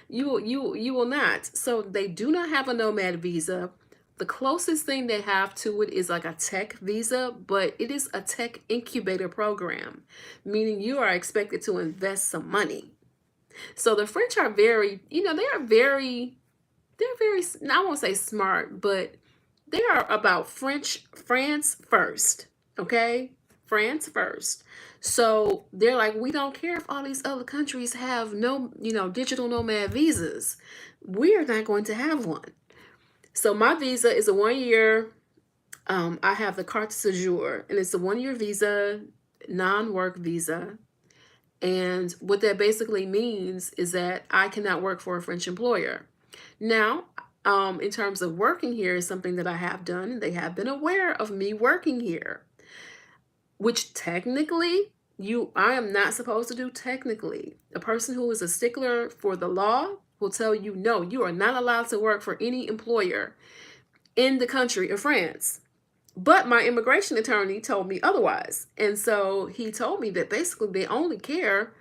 You will not. So they do not have a nomad visa. The closest thing they have to it is like a tech visa, but it is a tech incubator program, meaning you are expected to invest some money. So the French are very, they're very, I won't say smart, but they are about France first. Okay? France first. So they're like, we don't care if all these other countries have no, digital nomad visas. We are not going to have one. So my visa is a 1 year. I have the carte séjour, and it's a 1 year visa, non-work visa. And what that basically means is that I cannot work for a French employer. Now, in terms of working here is something that I have done, and they have been aware of me working here, which technically I am not supposed to do technically. A person who is a stickler for the law will tell you, no, you are not allowed to work for any employer in the country of France. But my immigration attorney told me otherwise. And so he told me that basically they only care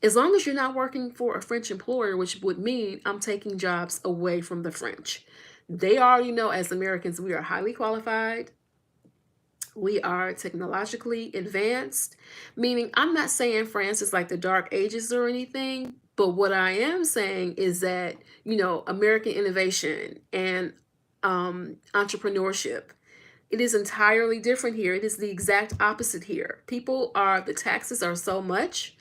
as long as you're not working for a French employer, which would mean I'm taking jobs away from the French. They already know, as Americans, we are highly qualified. We are technologically advanced, meaning I'm not saying France is like the Dark Ages or anything, but what I am saying is that, American innovation and entrepreneurship, it is entirely different here. It is the exact opposite here. The taxes are so much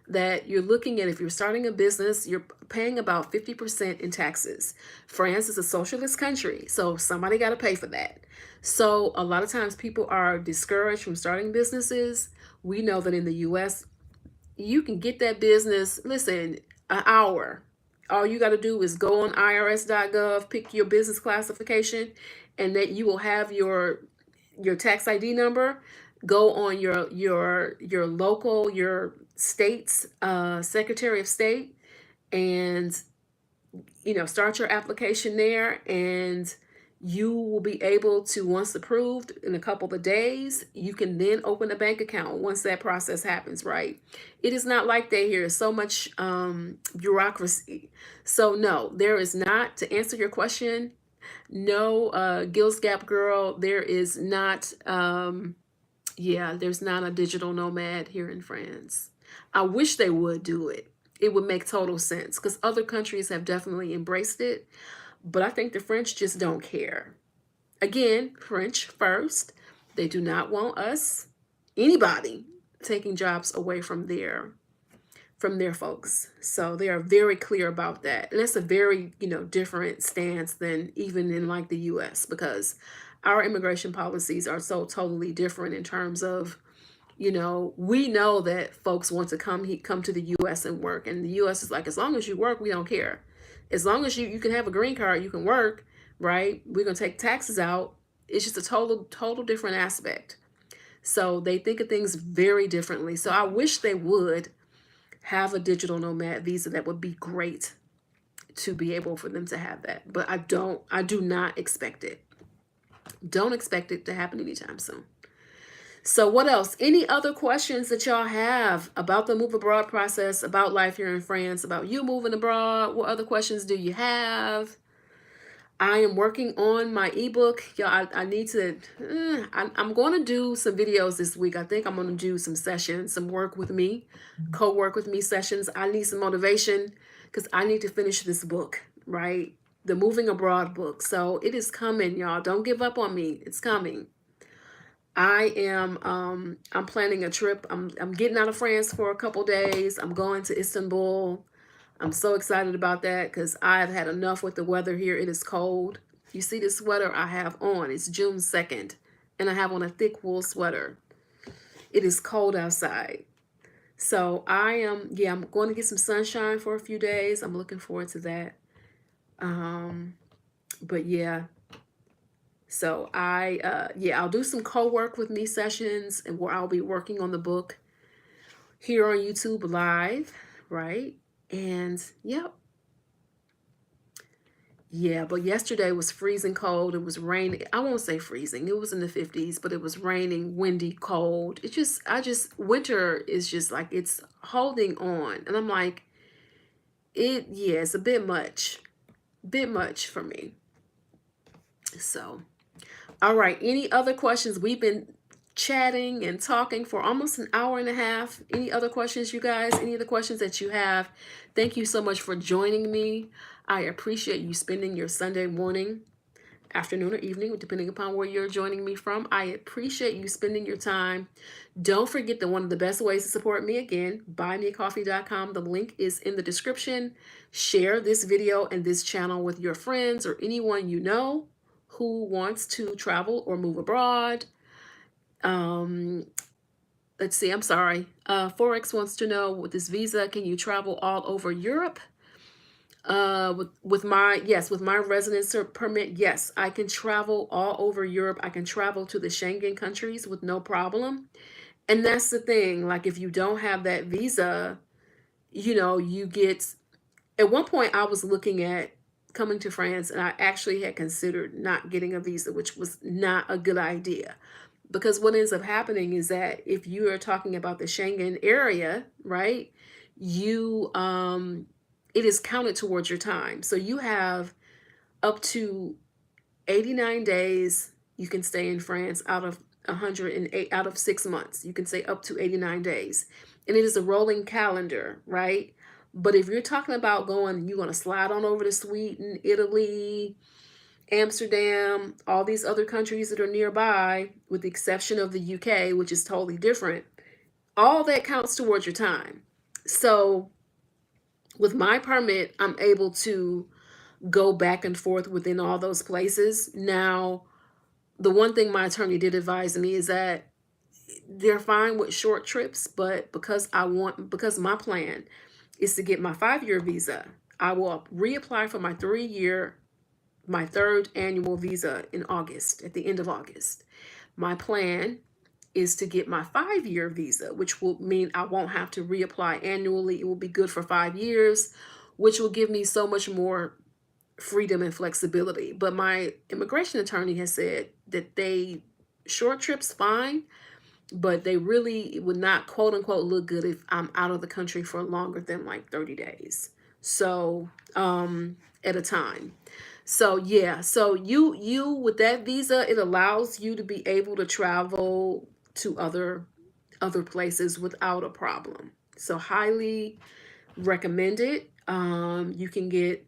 that you're looking at, if you're starting a business, you're paying about 50% in taxes. France is a socialist country, so somebody got to pay for that. So a lot of times people are discouraged from starting businesses. We know that in the US, you can get that business, listen, an hour. All you got to do is go on irs.gov, pick your business classification, and that you will have your tax ID number. Go on your local, your state's Secretary of State, and start your application there, and you will be able to, once approved in a couple of days, you can then open a bank account once that process happens, right? It is not like that here. So much bureaucracy. So no, there is not, to answer your question, no, Gills Gap Girl, there is not, there's not a digital nomad here in France. I wish they would do it. It would make total sense because other countries have definitely embraced it. But I think the French just don't care. Again, French first. They do not want anybody, taking jobs away from their folks. So they are very clear about that. And that's a very, different stance than even in like the US, because our immigration policies are so totally different in terms of We know that folks want to come to the US and work, and the US is like, as long as you work, we don't care. As long as you can have a green card, you can work, right? We're gonna take taxes out. It's just a total different aspect. So they think of things very differently. So I wish they would have a digital nomad visa. That would be great to be able for them to have that. But I do not expect it. Don't expect it to happen anytime soon. So what else? Any other questions that y'all have about the move abroad process, about life here in France, about you moving abroad? What other questions do you have? I am working on my ebook. Y'all, I need to, I'm going to do some videos this week. I think I'm going to do some sessions, some work with me, co-work with me sessions. I need some motivation because I need to finish this book, right? The Moving Abroad book. So it is coming, y'all. Don't give up on me. It's coming. I'm planning a trip. I'm getting out of France for a couple days. I'm going to Istanbul. I'm so excited about that because I've had enough with the weather here. It is cold. You see the sweater I have on. It's June 2nd, and I have on a thick wool sweater. It is cold outside. So I'm going to get some sunshine for a few days. I'm looking forward to that. But yeah, so I'll do some co-work with me sessions and where I'll be working on the book here on YouTube live, right? And yep. Yeah, but yesterday was freezing cold. It was raining. I won't say freezing. It was in the 50s, but it was raining, windy, cold. Winter is just like, it's holding on. And I'm like, it's a bit much for me. So, all right. Any other questions? We've been chatting and talking for almost an hour and a half. Any other questions, you guys? Any other questions that you have? Thank you so much for joining me. I appreciate you spending your Sunday morning, afternoon, or evening, depending upon where you're joining me from. I appreciate you spending your time. Don't forget that one of the best ways to support me, again, buymeacoffee.com. The link is in the description. Share this video and this channel with your friends or anyone you know who wants to travel or move abroad. Let's see, I'm sorry. Forex wants to know, with this visa, can you travel all over Europe? With my residence permit, yes, I can travel all over Europe. I can travel to the Schengen countries with no problem. And that's the thing, like if you don't have that visa, you get, at one point I was looking at coming to France and I actually had considered not getting a visa, which was not a good idea. Because what ends up happening is that if you are talking about the Schengen area, right, it is counted towards your time. So you have up to 89 days you can stay in France out of 108 out of 6 months. You can stay up to 89 days. And it is a rolling calendar, right? But if you're talking about you're going to slide on over to Sweden, Italy, Amsterdam, all these other countries that are nearby, with the exception of the UK, which is totally different, all that counts towards your time. So with my permit, I'm able to go back and forth within all those places. Now, the one thing my attorney did advise me is that they're fine with short trips, but because my plan is to get my 5-year visa, I will reapply for my 3-year, my third annual visa in August, at the end of August. My plan is to get my 5-year visa, which will mean I won't have to reapply annually. It will be good for 5 years, which will give me so much more freedom and flexibility. But my immigration attorney has said that short trips fine, but they really would not, quote unquote, look good if I'm out of the country for longer than like 30 days. So, at a time. So yeah, so you with that visa, it allows you to be able to travel to other places without a problem. So highly recommend it. You can get,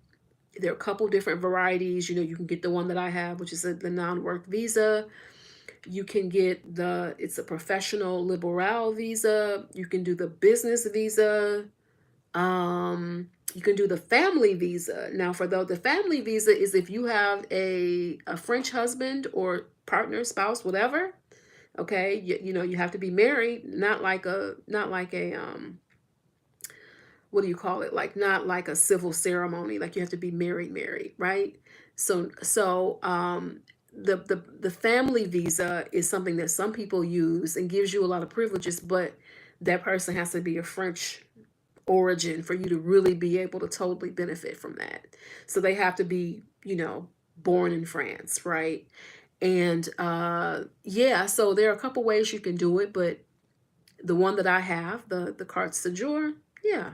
there are a couple different varieties. You can get the one that I have, which is the non-work visa. You can get it's a professional liberal visa. You can do the business visa. You can do the family visa. Now, the family visa is if you have a French husband or partner, spouse, whatever. Okay, you know, you have to be married, not like a what do you call it? Like not like a civil ceremony. Like you have to be married, right? So the family visa is something that some people use and gives you a lot of privileges, but that person has to be a French origin for you to really be able to totally benefit from that. So they have to be, you know, born in France, right? And yeah, so there are a couple ways you can do it, but the one that I have, the carte séjour, yeah,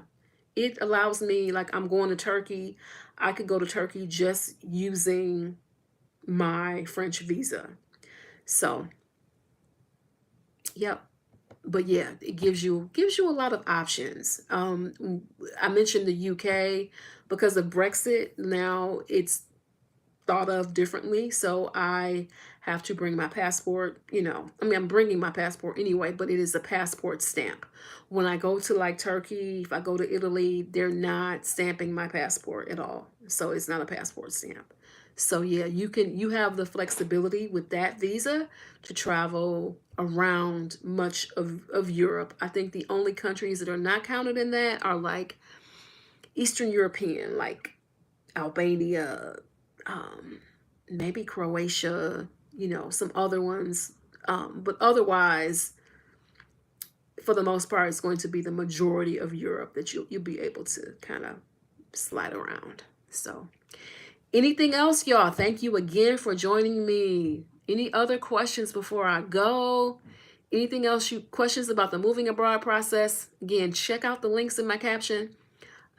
it allows me, like, I'm going to Turkey. I could go to Turkey just using my French visa. So, yep. But yeah, it gives you a lot of options. I mentioned the UK because of Brexit. Now it's thought of differently. So I have to bring my passport, you know, I mean, I'm bringing my passport anyway, but it is a passport stamp. When I go to like Turkey, if I go to Italy, they're not stamping my passport at all. So it's not a passport stamp. So yeah, you have the flexibility with that visa to travel around much of Europe. I think the only countries that are not counted in that are like Eastern European, like Albania, um, maybe Croatia, you know, some other ones. But otherwise, for the most part, it's going to be the majority of Europe that you'll be able to kind of slide around. So, anything else, y'all? Thank you again for joining me. Any other questions before I go? Anything else you questions about the moving abroad process? Again, check out the links in my caption.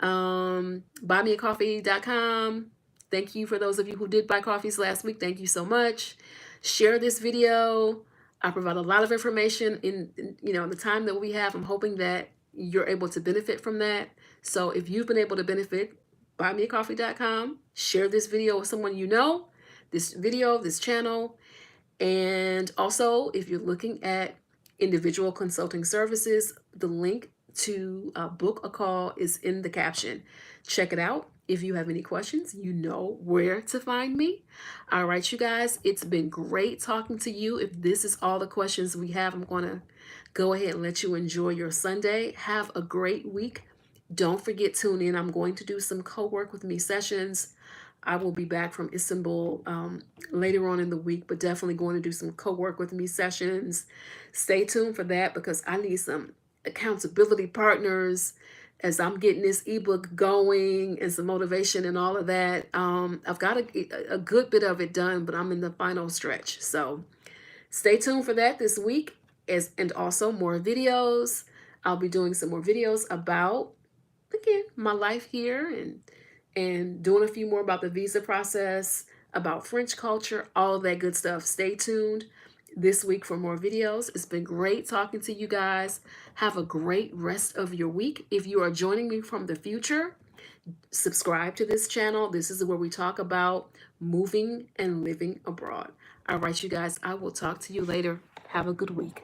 Buymeacoffee.com. Thank you for those of you who did buy coffees last week. Thank you so much. Share this video. I provide a lot of information in you know, the time that we have. I'm hoping that you're able to benefit from that. So if you've been able to benefit, buymeacoffee.com. Share this video with someone you know, this video, this channel. And also, if you're looking at individual consulting services, the link to book a call is in the caption. Check it out. If you have any questions, you know where to find me. All right, you guys, it's been great talking to you. If this is all the questions we have, I'm going to go ahead and let you enjoy your Sunday. Have a great week. Don't forget, tune in. I'm going to do some co-work with me sessions. I will be back from Istanbul later on in the week, but definitely going to do some co-work with me sessions. Stay tuned for that because I need some accountability partners as I'm getting this ebook going and some motivation and all of that. I've got a good bit of it done, but I'm in the final stretch. So stay tuned for that this week, and also more videos. I'll be doing some more videos about, again, my life here and doing a few more about the visa process, about French culture, all of that good stuff. Stay tuned this week for more videos. It's been great talking to you guys. Have a great rest of your week. If you are joining me from the future, subscribe to this channel. This is where we talk about moving and living abroad. All right, you guys, I will talk to you later. Have a good week.